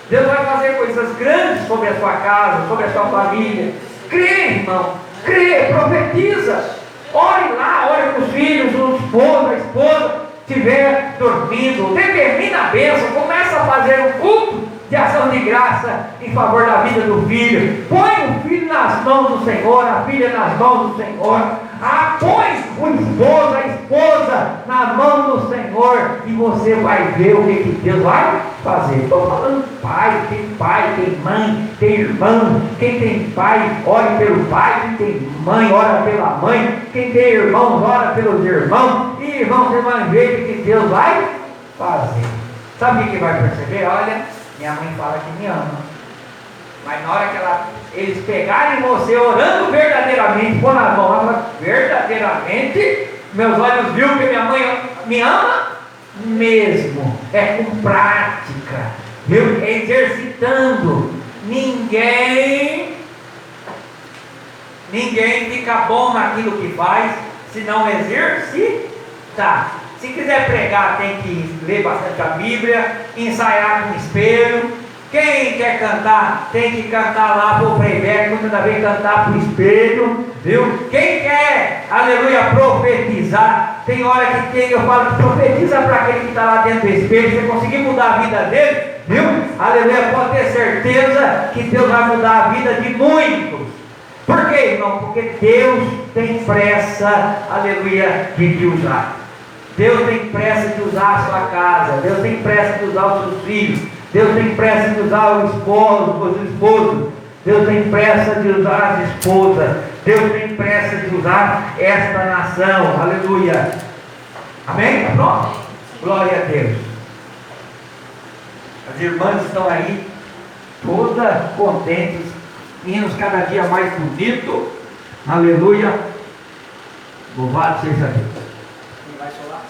Deus vai fazer coisas grandes sobre a sua casa, sobre a sua família. Crê, irmão. Crê, profetiza. Ore lá, ore com os filhos, o esposo, a esposa. estiver dormindo, determina a bênção, começa a fazer um culto de ação de graça em favor da vida do filho. Põe o filho nas mãos do Senhor, a filha nas mãos do Senhor. Põe o esposo, a esposa na mão do Senhor, e você vai ver o que Deus vai fazer. Estou falando pai, tem mãe, tem irmão. Quem tem pai, ore pelo pai. Quem tem mãe, ora pela mãe. Quem tem irmãos, ora pelos irmãos. E irmão, você vai ver o que Deus vai fazer. Sabe o que vai perceber? Olha, minha mãe fala que me ama, mas na hora que eles pegarem você orando verdadeiramente, pôr na mão, ela fala, verdadeiramente, meus olhos viram que minha mãe me ama mesmo. É com prática, viu? É exercitando. Ninguém fica bom naquilo que faz se não exercitar. Se quiser pregar, tem que ler bastante a Bíblia, ensaiar com espelho. Quem quer cantar, tem que cantar lá para o playback, muitas vezes cantar para o espelho, viu? Quem quer, aleluia, profetizar, tem hora que eu falo que profetiza para aquele que está lá dentro do espelho, você conseguir mudar a vida dele, viu? Aleluia, pode ter certeza que Deus vai mudar a vida de muitos. Por quê, irmão? Porque Deus tem pressa, aleluia, de te usar. Deus tem pressa de usar a sua casa, Deus tem pressa de usar os seus filhos, Deus tem pressa de usar os esposos, Deus tem pressa de usar as esposas, Deus tem pressa de usar esta nação, aleluia, amém? Pronto? Glória a Deus. As irmãs estão aí, todas contentes, hinos cada dia mais bonito, aleluia, louvado seja Deus. Quem vai falar?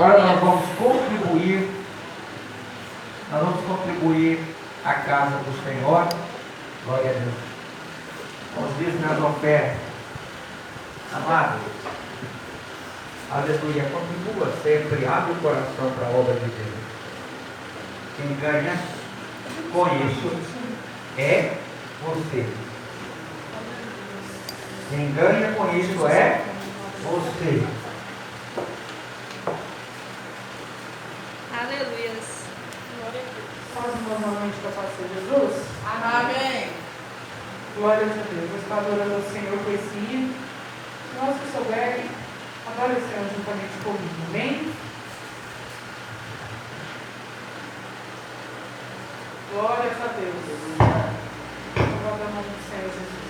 Agora nós vamos contribuir. Nós vamos contribuir à casa do Senhor. Glória a Deus. Vamos dizer nas ofertas. Amado, aleluia, contribua sempre, abre o coração para a obra de Deus. Quem ganha com isso é você. Quem ganha com isso é você. Aleluia. Faz uma novamente da paz de Jesus. Amém. Glória a Deus. Eu estou adorando ao Senhor com esse hino. Se nós que souberem, adore o Senhor juntamente comigo. Amém? Glória a Deus. Louvado o nome do Senhor Jesus.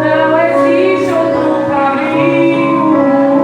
Não existe outro caminho.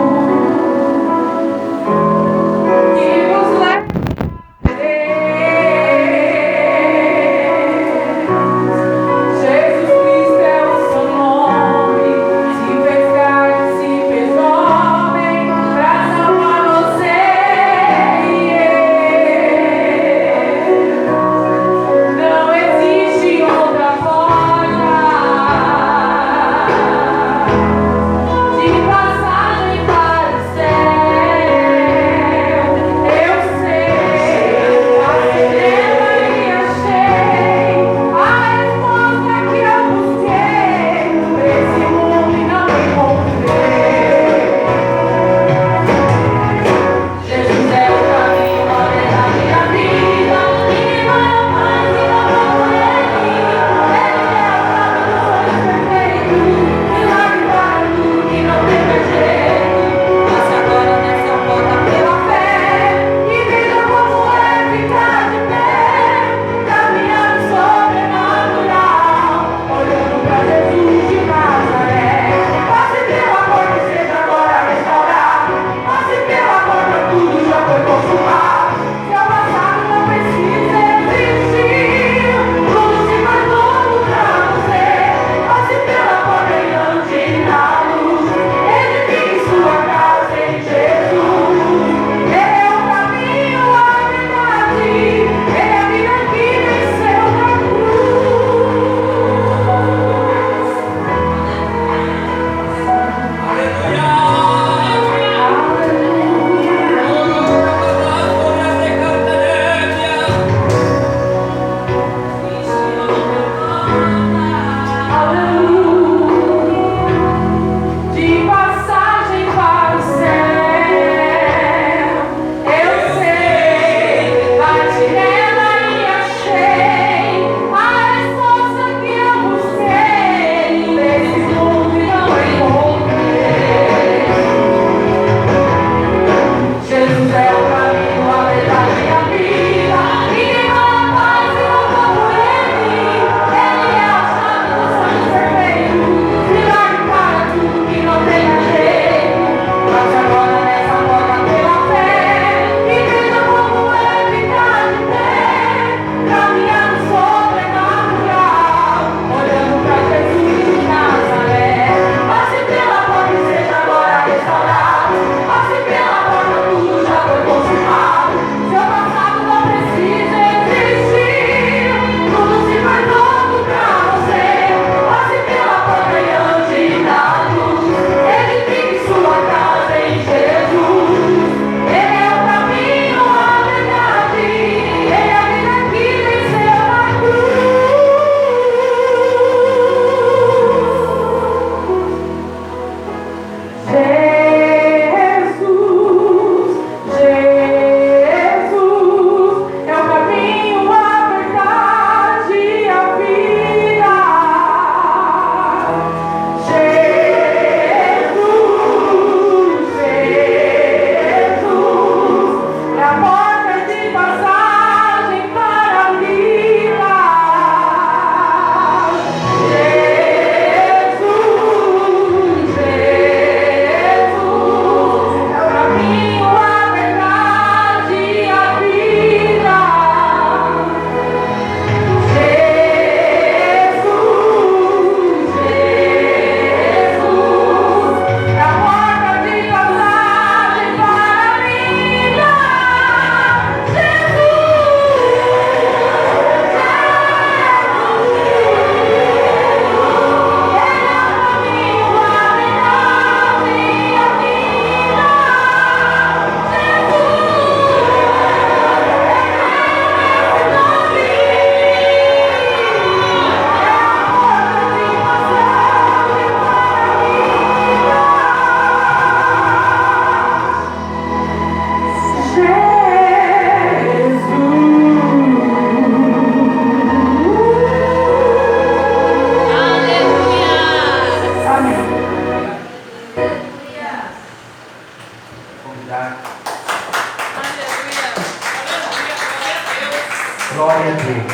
Glória a Deus.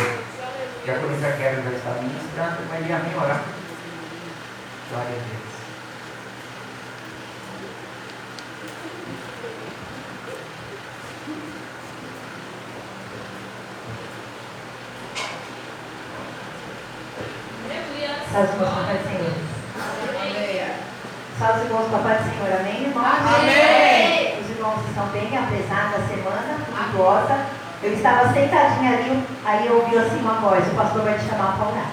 Já que a quero já está ministrando, mas ia nem orar. Glória a Deus. Salve os irmãos, Papai do Senhor. Salve os irmãos, Papai do Senhor. Amém, irmãos? Amém. Os irmãos estão bem, apesar da semana tumultuosa. Eu estava sentadinha ali, aí eu ouvi assim uma voz: o pastor vai te chamar para orar.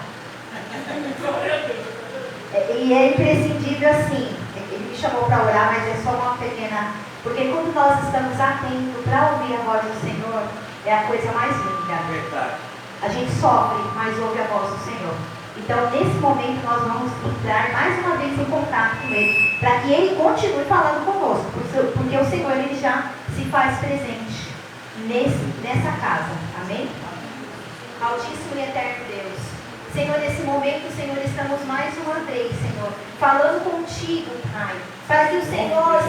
E é imprescindível assim. Ele me chamou para orar, mas é só uma pequena. Porque quando nós estamos atentos para ouvir a voz do Senhor, é a coisa mais linda. Verdade. A gente sofre, mas ouve a voz do Senhor. Então, nesse momento, nós vamos entrar mais uma vez em contato com Ele, para que Ele continue falando conosco, porque o Senhor, Ele já se faz presente nessa casa. Amém? Altíssimo e eterno Deus. Senhor, nesse momento, Senhor, estamos mais uma vez, Senhor, falando contigo, Pai, para que o Senhor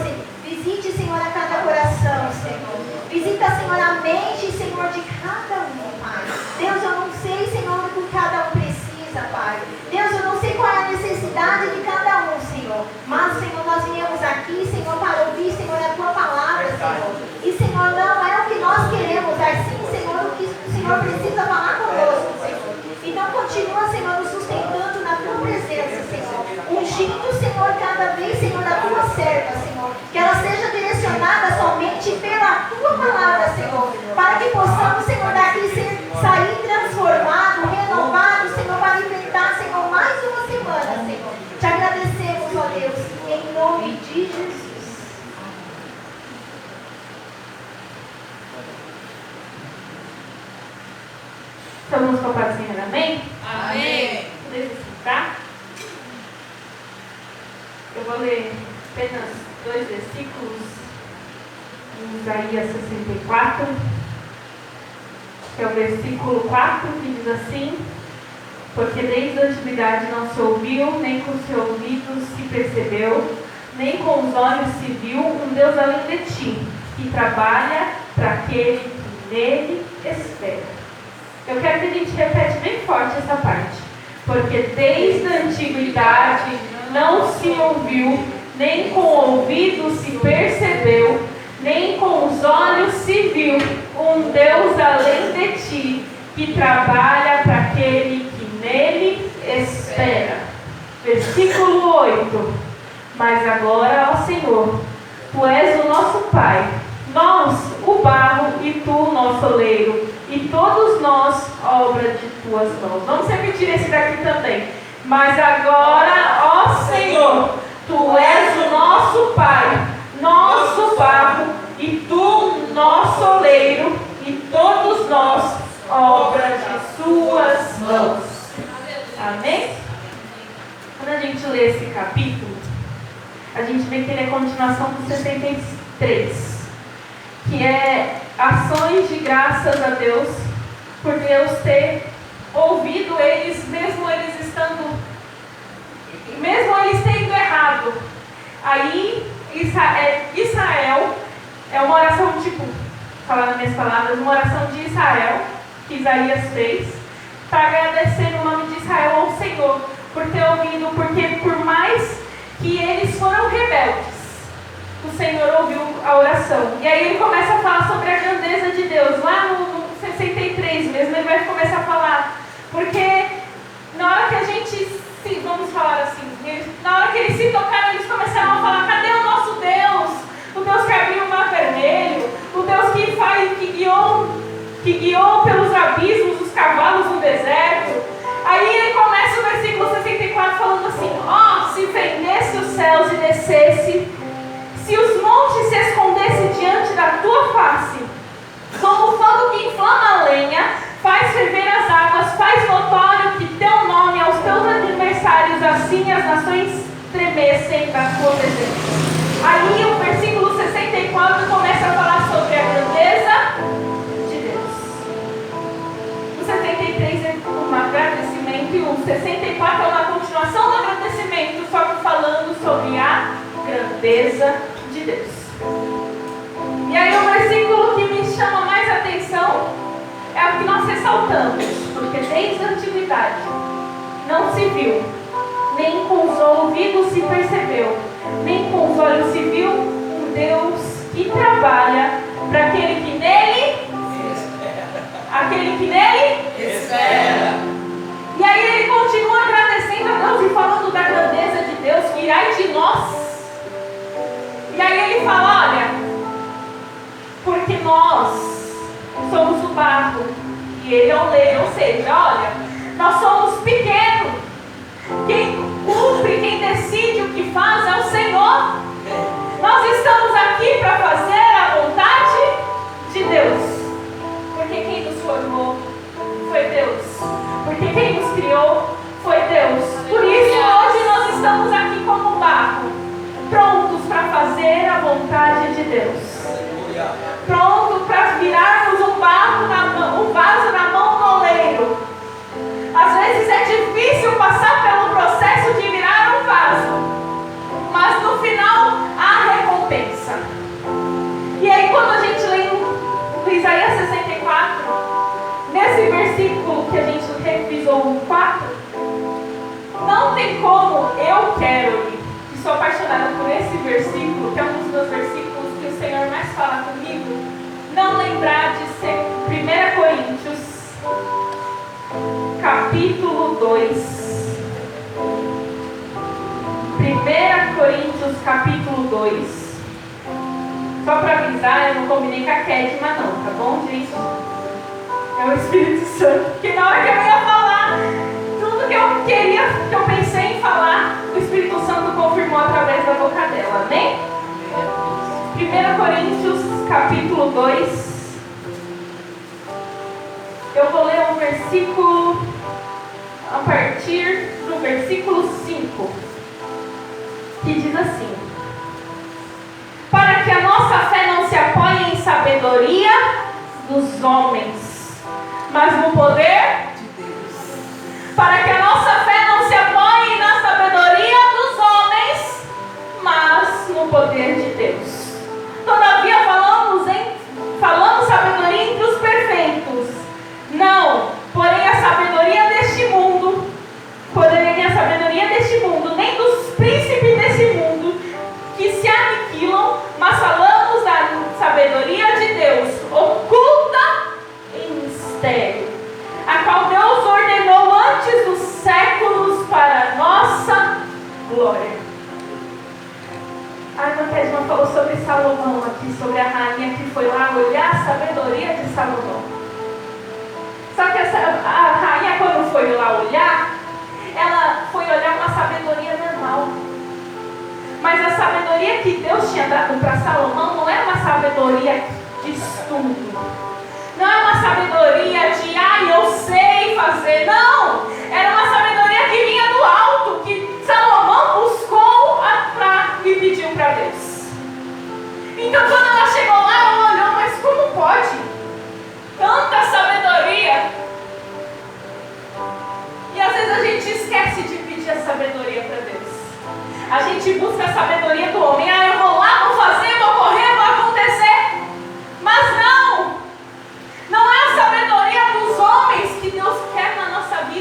visite, Senhor, a cada coração, Senhor. Visita, Senhor, a mente, Senhor, de cada um, Pai. Deus, eu não sei, Senhor, o que cada um precisa, Pai. Deus, eu não sei qual é a necessidade de cada um, Senhor. Mas, Senhor, nós viemos aqui, Senhor, para ouvir, Senhor, a Tua palavra, Senhor. E, Senhor, não é o que nós queremos, é sim, Senhor, o que o Senhor precisa falar conosco, Senhor. Então, continua, Senhor, nos sustentando na Tua presença, Senhor. Ungindo, Senhor, cada vez, Senhor, a Tua serva, Senhor. Que ela seja direcionada somente pela Tua palavra, Senhor. Para que possamos, Senhor, daqui sair transformado, renovado, Senhor, para enfrentar, Senhor, mais uma semana, Senhor. Te agradecemos, ó Deus, em nome de Jesus. Estamos com a paz do Senhor, amém? Amém. Podemos sentar? Eu vou ler apenas 2 versículos em Isaías 64, que é o versículo 4, que diz assim: porque desde a antiguidade não se ouviu, nem com os seus ouvidos se percebeu, nem com os olhos se viu um Deus além de ti, que trabalha para aquele que nele espera. Eu quero que a gente repete bem forte essa parte. Porque desde a antiguidade não se ouviu, nem com o ouvido se percebeu, nem com os olhos se viu um Deus além de ti, que trabalha para aquele que nele espera. Versículo 8. Mas agora, ó Senhor, Tu és o nosso Pai, nós o barro e Tu o nosso oleiro, e todos nós obra de Tuas mãos. Vamos repetir esse daqui também. Mas agora, ó Senhor, Tu és o nosso Pai, nosso barro, e Tu o nosso oleiro, e todos nós obra de Suas mãos. Amém? Quando a gente lê esse capítulo, a gente vê que ele é a continuação do 63, que é ações de graças a Deus, por Deus ter ouvido eles, mesmo eles tendo errado. Aí, Israel, é uma oração, falando nas minhas palavras, uma oração de Israel, que Isaías fez, para agradecer no nome de Israel ao Senhor, por ter ouvido, porque por mais que eles foram rebeldes, o Senhor ouviu a oração. E aí ele começa a falar sobre a grandeza de Deus. Lá no 63 mesmo, ele vai começar a falar. Porque na hora que a gente, vamos falar assim, na hora que eles se tocaram, eles começaram a falar: cadê o nosso Deus? O Deus que abriu o mar vermelho, o Deus que guiou pelos abismos os cavalos no deserto. Aí ele começa o versículo 64 falando assim: ó, se fendesse os céus e descesse, se os montes se escondessem diante da tua face, como o fogo que inflama a lenha, faz ferver as águas, faz notório que teu nome aos teus adversários, assim as nações tremessem da tua presença. Aí o versículo 64 começa a falar sobre a grandeza de Deus. O 73 é um agradecimento e o 64 é uma continuação do agradecimento, só que falando sobre a grandeza de Deus. E aí o versículo que me chama mais atenção é o que nós ressaltamos antiguidade não se viu, nem com os ouvidos se percebeu, nem com os olhos se viu um Deus que trabalha para aquele que nele espera. E aí ele continua agradecendo a Deus e falando da grandeza de Deus, que ai de nós. E aí ele fala, olha, porque nós somos o barro e ele é o leiro, ou seja, olha, nós somos pequenos. Quem cumpre, quem decide o que faz é o Senhor. Nós estamos aqui para fazer a vontade de Deus. Porque quem nos formou foi Deus. Porque quem nos criou foi Deus. Por isso hoje nós estamos aqui como um barro, prontos para fazer a vontade de Deus. Pronto para virarmos um vaso na mão do oleiro. Às vezes é difícil passar pelo processo de virar um vaso, mas no final há recompensa. E aí quando a gente lê no Isaías 64, nesse versículo que a gente revisou no 4, não tem como eu quero, e sou apaixonada por esse versículo, que é um dos meus versículos que o Senhor mais fala comigo, não lembrar de ser 1 Coríntios capítulo 2. 1 Coríntios capítulo 2. Só para avisar, eu não combinei com a Kedma não, tá bom, gente? É o Espírito Santo. Porque na hora que eu ia falar tudo que eu queria, que eu pensei em falar, o Espírito Santo confirmou através da boca dela, amém? 1 Coríntios capítulo 2. Eu vou ler um versículo a partir do versículo 5, que diz assim: para que a nossa fé não se apoie em sabedoria dos homens, mas no poder de Deus. Para que a nossa fé não se apoie na sabedoria dos homens, mas no poder de Deus. Todavia falamos sabedoria entre os perfeitos, não, porém a sabedoria deste mundo, nem dos príncipes deste mundo, que se aniquilam, mas falamos da sabedoria de Deus, oculta em mistério, a qual Deus ordenou antes dos séculos para nossa glória. A irmã Kedma falou sobre Salomão aqui, sobre a rainha que foi lá olhar a sabedoria de Salomão. Só que a rainha, quando foi lá olhar, ela foi olhar uma sabedoria normal. Mas a sabedoria que Deus tinha dado para Salomão não era uma sabedoria de estudo. Não é uma sabedoria de, eu sei fazer. Não! Era uma sabedoria que vinha do alto, que Salomão buscou e pediu para Deus. Então quando ela chegou lá, ela olhou, mas como pode? Tanta sabedoria. E às vezes a gente esquece de pedir a sabedoria para Deus. A gente busca a sabedoria do homem. Eu vou lá, vou fazer, vou correr, vai acontecer. Mas não é a sabedoria dos homens que Deus quer na nossa vida.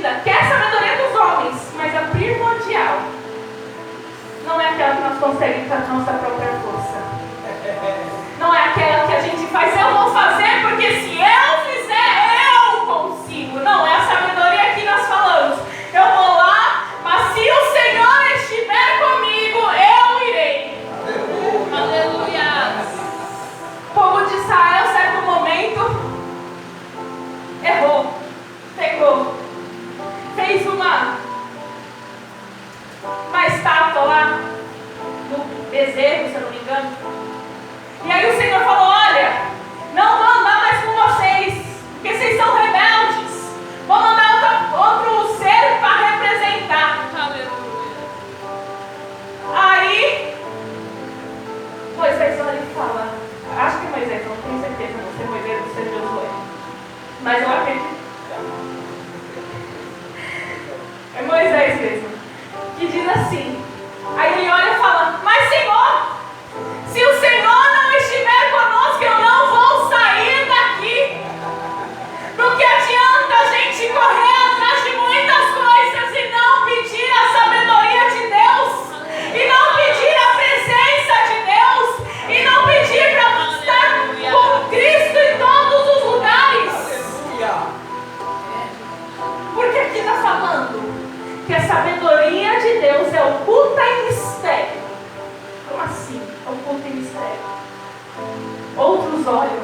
muitos olham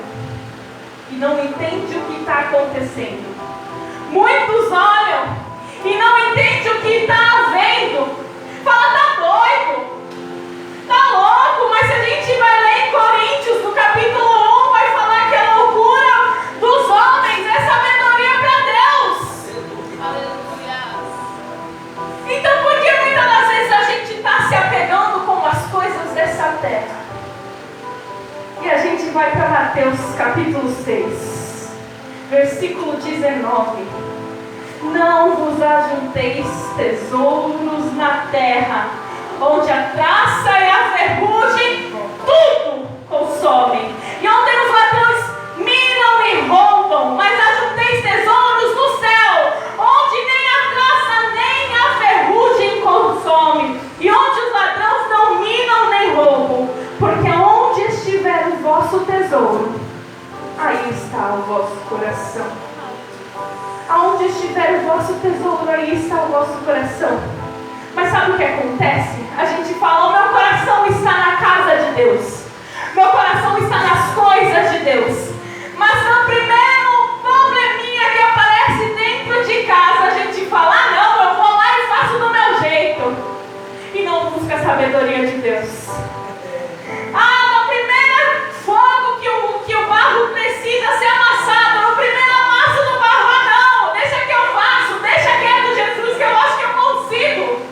e não entendem o que está acontecendo. Muitos olham e não entendem o que está havendo. Fala, tá doido, tá louco, mas se a gente vai ler em Coríntios, no capítulo 1, vai falar que a loucura dos homens é sabedoria para Deus. Aleluia. Então por que muitas das vezes a gente está se apegando com as coisas dessa terra? E a gente vai para Mateus capítulo 6, versículo 19. Não vos ajunteis tesouros na terra, onde a traça e a ferrugem tudo consomem, e onde os ladrões minam e roubam, mas ajunteis tesouros no céu, onde nem a traça nem a ferrugem consome, e onde os ladrões não minam nem roubam, porque onde estiver o vosso tesouro, aí está o vosso coração. Aonde estiver o vosso tesouro, aí está o vosso coração. Mas sabe o que acontece? A gente fala, o meu coração está na casa de Deus, meu coração está nas coisas de Deus. Mas no primeiro probleminha que aparece dentro de casa, a gente fala, ah não, eu vou lá e faço do meu jeito, e não busca a sabedoria de Deus. Ah, no primeiro fogo que o barro precisa ser amassado, no primeiro amasso do barro, ah não, deixa que eu faço, deixa quieto Jesus, que eu acho que eu consigo.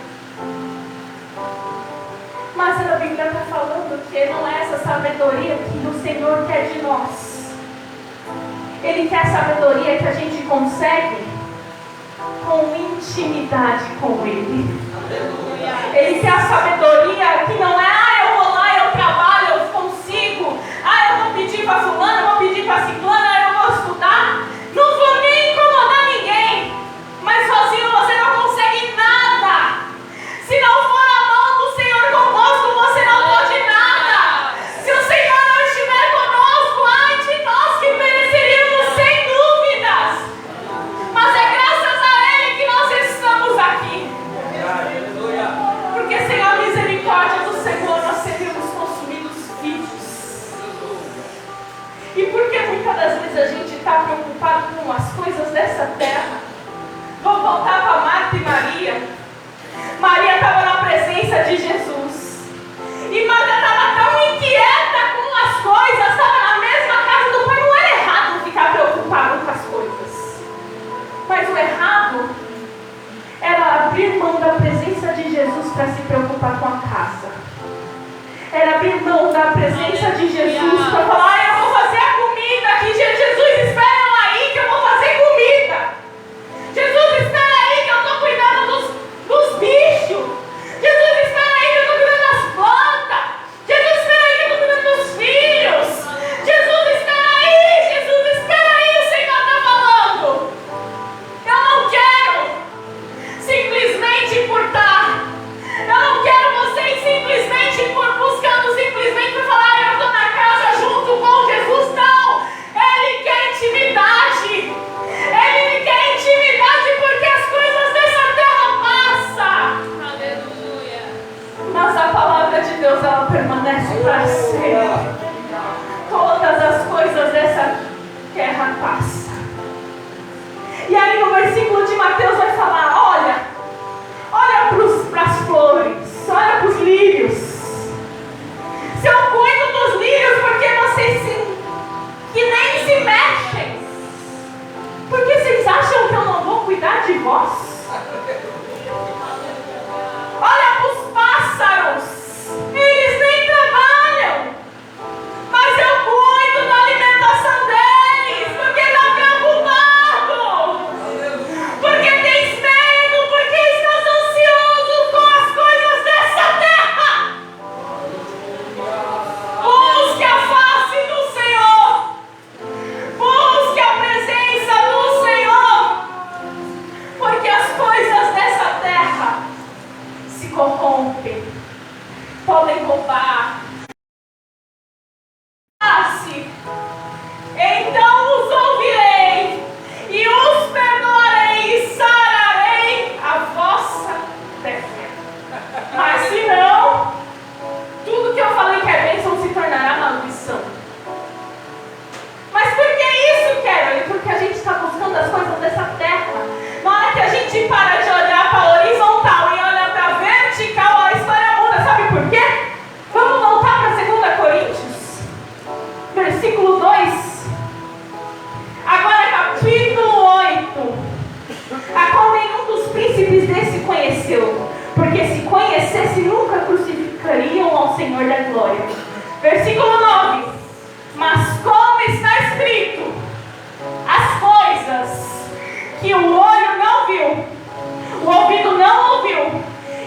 Mas a Bíblia está falando que não é essa sabedoria que o Senhor quer de nós. Ele quer a sabedoria que a gente consegue com intimidade com Ele. Ele quer a sabedoria que não é, eu vou lá, eu trabalho, eu consigo, eu vou pedir para fulano, eu vou pedir para ciclana, eu vou estudar, não vou nem incomodar ninguém, mas sozinho você não consegue nada. Se não for a mão do Senhor conosco, você não pode nada. Se o Senhor não estiver conosco, ai de nós que pereceríamos sem dúvidas, mas é graças a Ele que nós estamos aqui. Porque sem a misericórdia do Senhor nós seríamos consumidos vivos. E porque muitas das vezes a gente está preocupado com as coisas dessa terra. Vou voltar para Marta e Maria. Maria estava na presença de Jesus. E Marta estava tão inquieta com as coisas, estava na mesma casa do Pai. Não era errado ficar preocupado com as coisas. Mas o errado era abrir mão da presença de Jesus para se preocupar com a casa. Era abrir mão da presença de Jesus para falar, eu vou fazer a comida aqui. Jesus, espera aí que eu vou fazer comida. Jesus, espera aí que eu estou cuidando versículo 2. Agora, capítulo 8. A qual nenhum dos príncipes desse conheceu, porque se conhecesse, nunca crucificariam ao Senhor da glória. Versículo 9. Mas como está escrito, as coisas que o olho não viu, o ouvido não ouviu,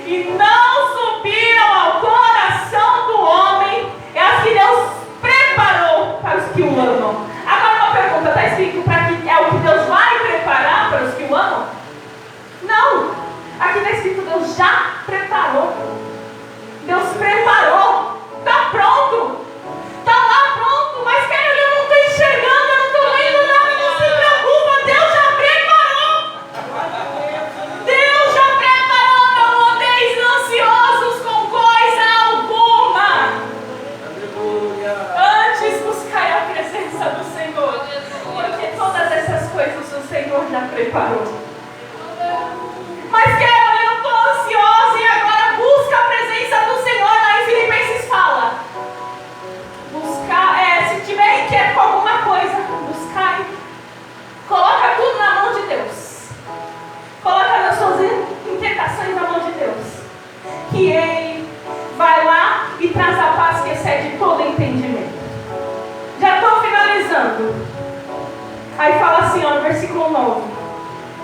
e não subiram ao coração do homem, é as que Deus preparou para os que o amam. Agora uma pergunta, está escrito para que é o que Deus vai preparar para os que o amam? Não, aqui está escrito Deus já preparou. Deus preparou, está pronto, está lá pronto, mas cara, eu não estou enxergando, eu não estou vendo nada, não se preocupa, Deus já preparou. Deus já preparou, não andeis ansiosos com coisa alguma. Antes buscai a presença do Senhor, porque todas essas coisas o Senhor já preparou. Mas Carol, eu estou ansiosa e agora busca a presença do Senhor. Aí Filipenses fala, buscar, se tiver inquieto com alguma coisa, buscar, coloca tudo na mão de Deus. Coloca as suas inquietações na mão de Deus, que Ele vai lá e traz a paz que excede todo entendimento. Já estou finalizando. Aí fala assim, ó, no versículo 9.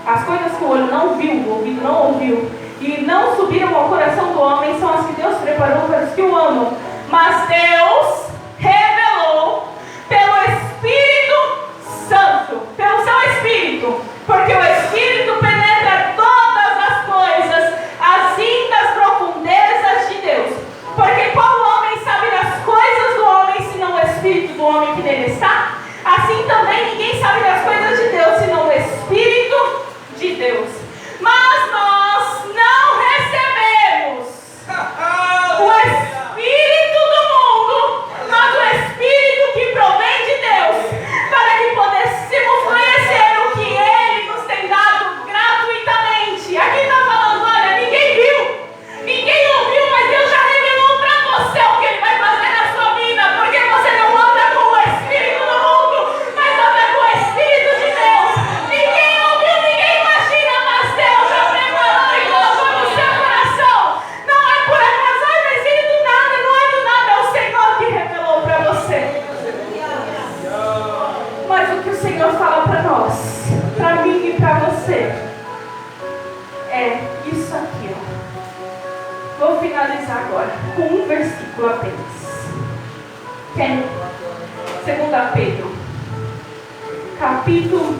As coisas que o olho não viu, o ouvido não ouviu, e não subiram ao coração do homem, são as que Deus preparou para os que o amam. Mas Deus revelou pelo Espírito Santo, pelo seu Espírito, porque o Espírito penetra todas as coisas, as indas profundezas de Deus. Porque qual homem sabe das coisas do homem, senão o Espírito do homem que nele está? Assim também ninguém sabe das coisas de Deus, senão o Espírito de Deus. Mas nós não recebemos o Espírito do mundo, mas o Espírito que provém de Deus, para que pudéssemos conhecer o que Ele nos tem dado gratuitamente. Aqui está falando, olha, ninguém viu, ninguém ouviu, mas Deus já revelou para você o que Ele vai fazer na sua vida, porque você não anda com o Espírito do mundo, mas anda com o Espírito de Deus. Ninguém ouviu, ninguém imagina, mas Deus já preparou e colocou no seu coração. Não é por acaso, mas Ele do nada, não é do nada, é o Senhor que revelou para você. Mas o que o Senhor fala para nós, para mim e para você, é isso aqui, ó. Vou finalizar agora com um versículo apenas. Que é 2 Pedro, capítulo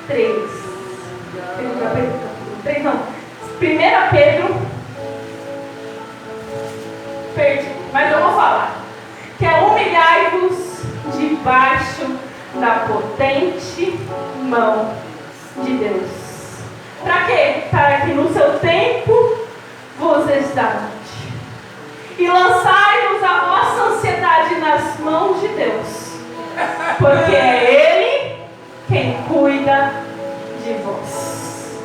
3. 2 Pedro, capítulo 3, não. 1 Pedro, perdi, mas eu vou falar. Que é humilhai-vos debaixo da potente mão de Deus. Para quê? Para que no seu tempo vos exalte. E lançai-vos a vossa ansiedade nas mãos de Deus. Porque é Ele quem cuida de vós.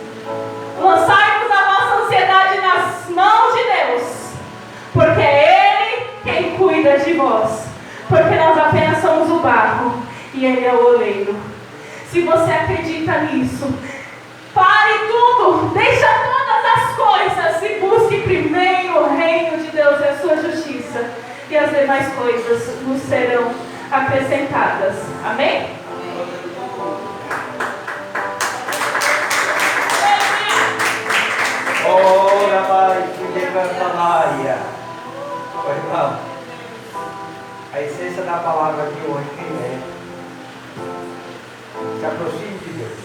Lançai-vos a vossa ansiedade nas mãos de Deus. Porque é Ele quem cuida de vós. Porque nós apenas somos o barro e Ele é o oleiro. Se você acredita nisso, pare tudo, deixa todas as coisas e busque primeiro o reino de Deus e a sua justiça, e as demais coisas nos serão acrescentadas. Amém? Ora, Pai, que levanta a Maria. Irmão, a essência da palavra de hoje, quem é? Se aproxime de Deus.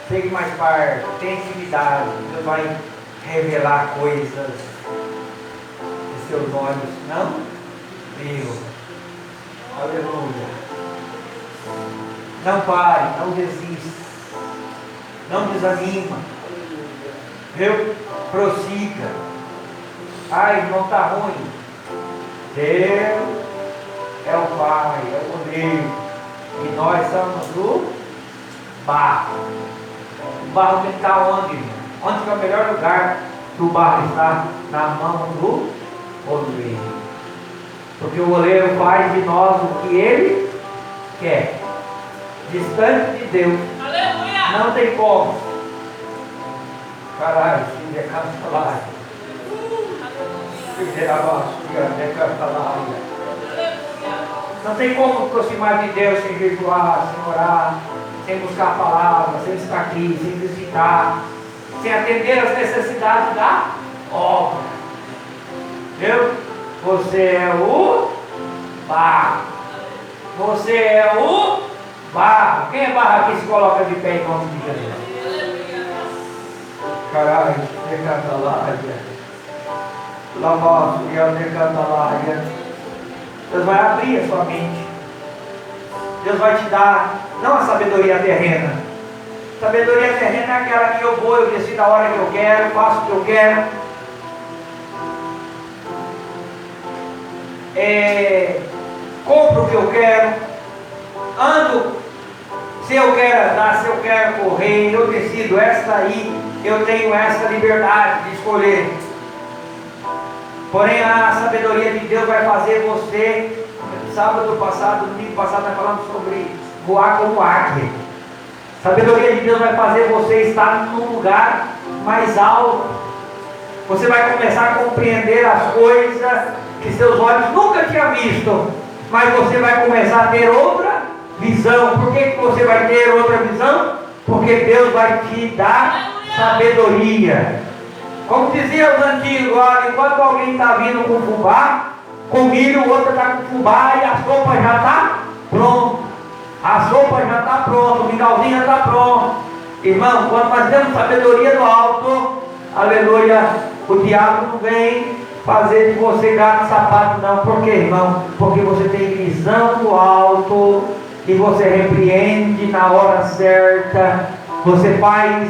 Chegue mais perto, tenha intimidade. Deus vai revelar coisas que seus olhos não viram. Aleluia. Não pare, não desista. Não desanima. Viu? Prossiga. Ai, irmão, está ruim. Deus é o Pai, é o Deus. E nós somos o barro. O barro tem que estar onde, irmão? Onde que é o melhor lugar do barro estar? Na mão do oleiro. Porque o oleiro faz de nós o que ele quer. Distante de Deus. Aleluia. Não tem como. Caralho, filho, é cancelado. Filho, é abaixo, é cancelado. Não tem como aproximar de Deus sem jejuar, sem orar, sem buscar a palavra, sem estar aqui, sem visitar, sem atender às necessidades da obra. Entendeu? Você é o barro. Você é o barro. Quem é barro aqui se coloca de pé em nome de Jesus? Caralho, decanta lá, Lavosso, decanta lá. Deus vai abrir a sua mente. Deus vai te dar, não a sabedoria terrena. Sabedoria terrena é aquela que eu vou, eu decido a hora que eu quero, faço o que eu quero. Compro o que eu quero. Ando, se eu quero andar, se eu quero correr, eu decido essa aí, eu tenho essa liberdade de escolher. Porém, a sabedoria de Deus vai fazer você, sábado passado, domingo passado, nós falamos sobre voar como águia. Sabedoria de Deus vai fazer você estar num lugar mais alto. Você vai começar a compreender as coisas que seus olhos nunca tinham visto. Mas você vai começar a ter outra visão. Por que você vai ter outra visão? Porque Deus vai te dar sabedoria. Como diziam os antigos, olha, enquanto alguém está vindo com fubá, com milho, o outro está com fubá e a sopa já está pronta. A sopa já está pronta, o mingauzinho já está pronto. Irmão, quando nós temos sabedoria do alto, aleluia, o diabo não vem fazer de você gato sapato, não. Por quê, irmão? Porque você tem visão do alto e você repreende na hora certa. Você faz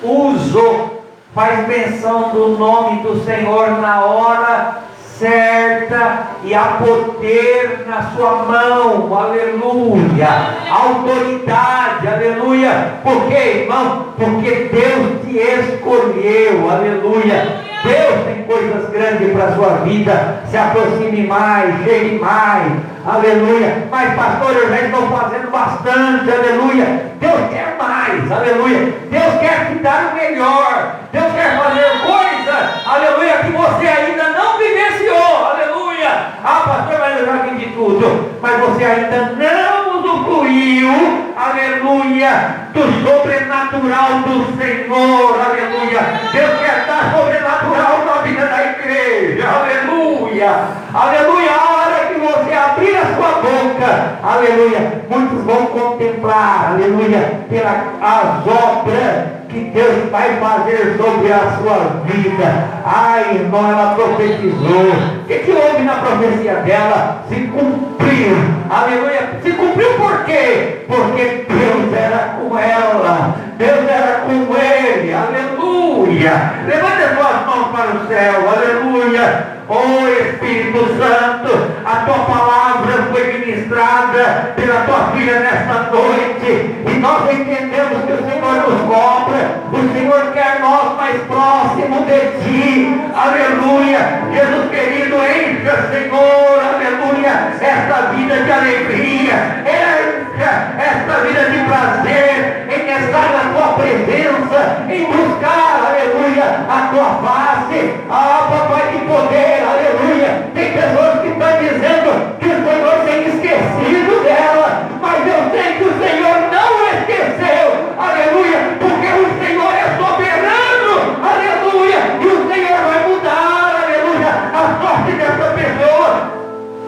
uso, faz menção do nome do Senhor na hora certa, e há poder na sua mão, aleluia, autoridade, aleluia. Por quê, irmão? Porque Deus te escolheu, aleluia. Deus tem coisas grandes para a sua vida. Se aproxime mais, chegue mais, aleluia. Mas pastor, eu já estou fazendo bastante, aleluia. Deus quer mais, aleluia. Deus quer te dar o melhor. Deus quer fazer coisas, aleluia, que você ainda não vivenciou, aleluia. Ah, pastor, mas eu já vi de tudo. Mas você ainda não usufruiu, aleluia, do sobrenatural do Senhor, aleluia. Deus quer dar sobrenatural na vida da igreja, aleluia, aleluia. A hora que você abrir a sua boca, aleluia, muitos vão contemplar, aleluia, pelas obras que Deus vai fazer sobre a sua vida. Ai, irmão, ela profetizou. O que houve na profecia dela? Se cumpriu, aleluia. Se cumpriu por quê? Porque Deus era com ela, Deus era com ele, aleluia. Levante as suas mãos para o céu, aleluia. Oh Espírito Santo, a tua palavra foi ministrada pela tua filha nesta noite, e nós entendemos que o Senhor nos cobra, o Senhor quer nós mais próximos de ti, aleluia. Jesus querido, encha, Senhor, aleluia, esta vida de alegria, encha esta vida de prazer, em estar na tua presença, em buscar, aleluia, a tua face. Ah, papai, que poder, aleluia. Tem pessoas que estão dizendo que o Senhor tem esquecido dela, mas eu sei que o Senhor não esqueceu, aleluia, porque o Senhor é soberano, aleluia, e o Senhor vai mudar, aleluia, a sorte dessa pessoa,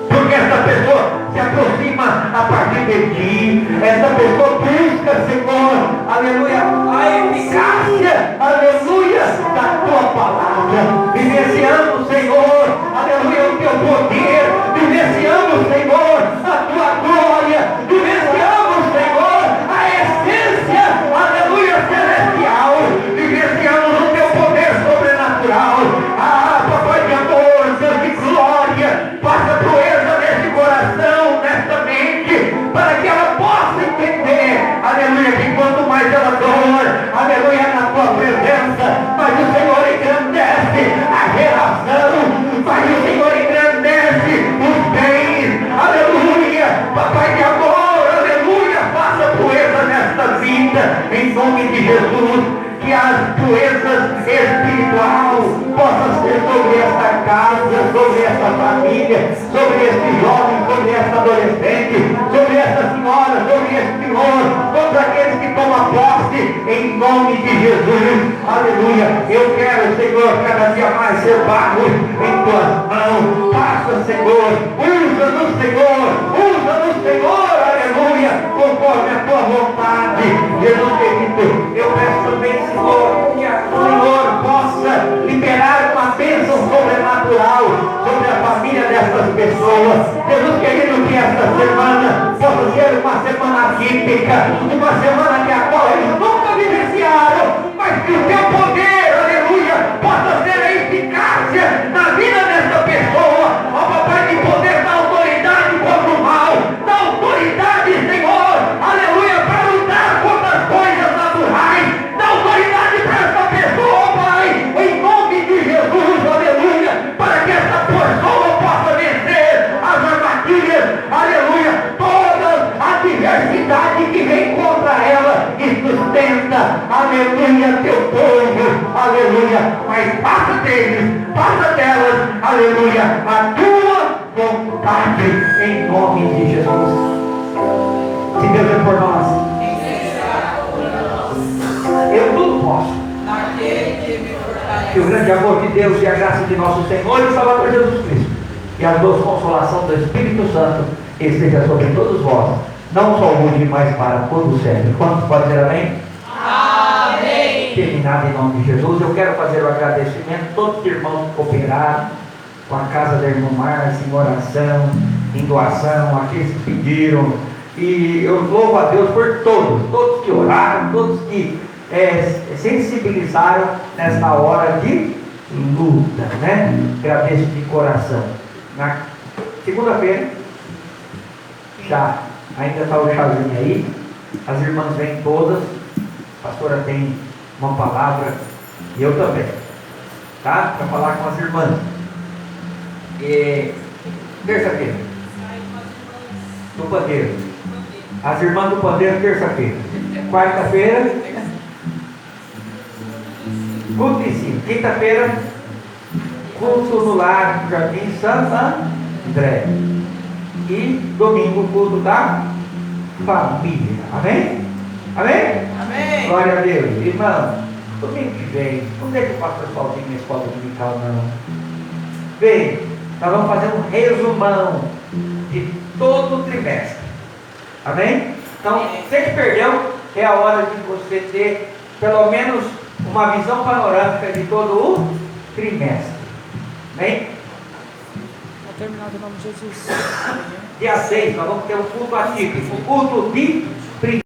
porque essa pessoa se aproxima a partir de ti, essa pessoa busca, Senhor, aleluia, a eficácia, aleluia, da tua palavra, vivenciando, Senhor, aleluia, o teu poder, vivenciando, Senhor, a tua glória, vivenciando, Senhor, a essência, aleluia, celestial, vivenciando o teu poder sobrenatural. Ah, papai de amor, Deus de glória, passa proeza nesse coração, nesta mente, para que ela possa entender, aleluia, que quanto mais ela dor, aleluia, na tua presença, mas o Senhor engrandece a geração, família, sobre esse jovem, sobre essa adolescente, sobre essa senhora, sobre esse senhor, todos aqueles que tomam posse, em nome de Jesus. Aleluia. Eu quero, Senhor, cada dia mais ser barro em tuas mãos. Faça, Senhor, usa-nos, Senhor, usa-nos, Senhor, aleluia, conforme a tua vontade. Jesus querido, eu peço também, Senhor, que o Senhor possa liberar uma bênção sobrenatural sobre a família dessas pessoas. Jesus querido, que esta semana possa ser uma semana típica, uma semana que a qual eles nunca vivenciaram, mas que o teu poder, aleluia, possa ser a eficácia na vida dessa pessoa. Ó Papai, de poder dar autoridade contra o mal, dar autoridade, Senhor, aleluia, para lutar contra as coisas naturais, dar autoridade para essa pessoa, Pai, em nome de Jesus, aleluia, para que essa pessoa possa vencer as armadilhas, aleluia, toda a diversidade que vem contra ela e sustenta, aleluia, teu povo, aleluia, mas faça deles, faça delas, aleluia, a tua vontade, em nome de Jesus. Se Deus é por nós, eu tudo posso. Que o grande amor de Deus e a graça de nosso Senhor e Salvador Jesus Cristo e a doce consolação do Espírito Santo esteja sobre todos vós, não só hoje, mas para todo sempre. Quantos podem dizer amém? Amém. Terminado em nome de Jesus, eu quero fazer o agradecimento a todos os irmãos que cooperaram com a casa da irmã Márcia em oração, em doação, aqueles que pediram, e eu louvo a Deus por todos que oraram, todos que sensibilizaram nessa hora de luta, né? Agradeço de coração. Na segunda-feira, já ainda está o chazinho aí, as irmãs vêm todas, a pastora tem uma palavra, e eu também, tá? Para falar com as irmãs. E terça-feira, do Pandeiro, as irmãs do Pandeiro, terça-feira. Quarta-feira, culto em ensino. Quinta-feira, culto no lar do Jardim Santo André. E domingo, culto da família. Amém? Amém? Amém. Glória a Deus. Irmão, domingo que vem, não deixa o pastor sozinho na escola dominical, não. Vem, nós vamos fazer um resumão de todo o trimestre. Amém? Então, você que perdeu, é a hora de você ter pelo menos uma visão panorâmica de todo o trimestre. Amém? Vou terminar em nome de Jesus. Dia 6, nós vamos ter um culto atípico, culto de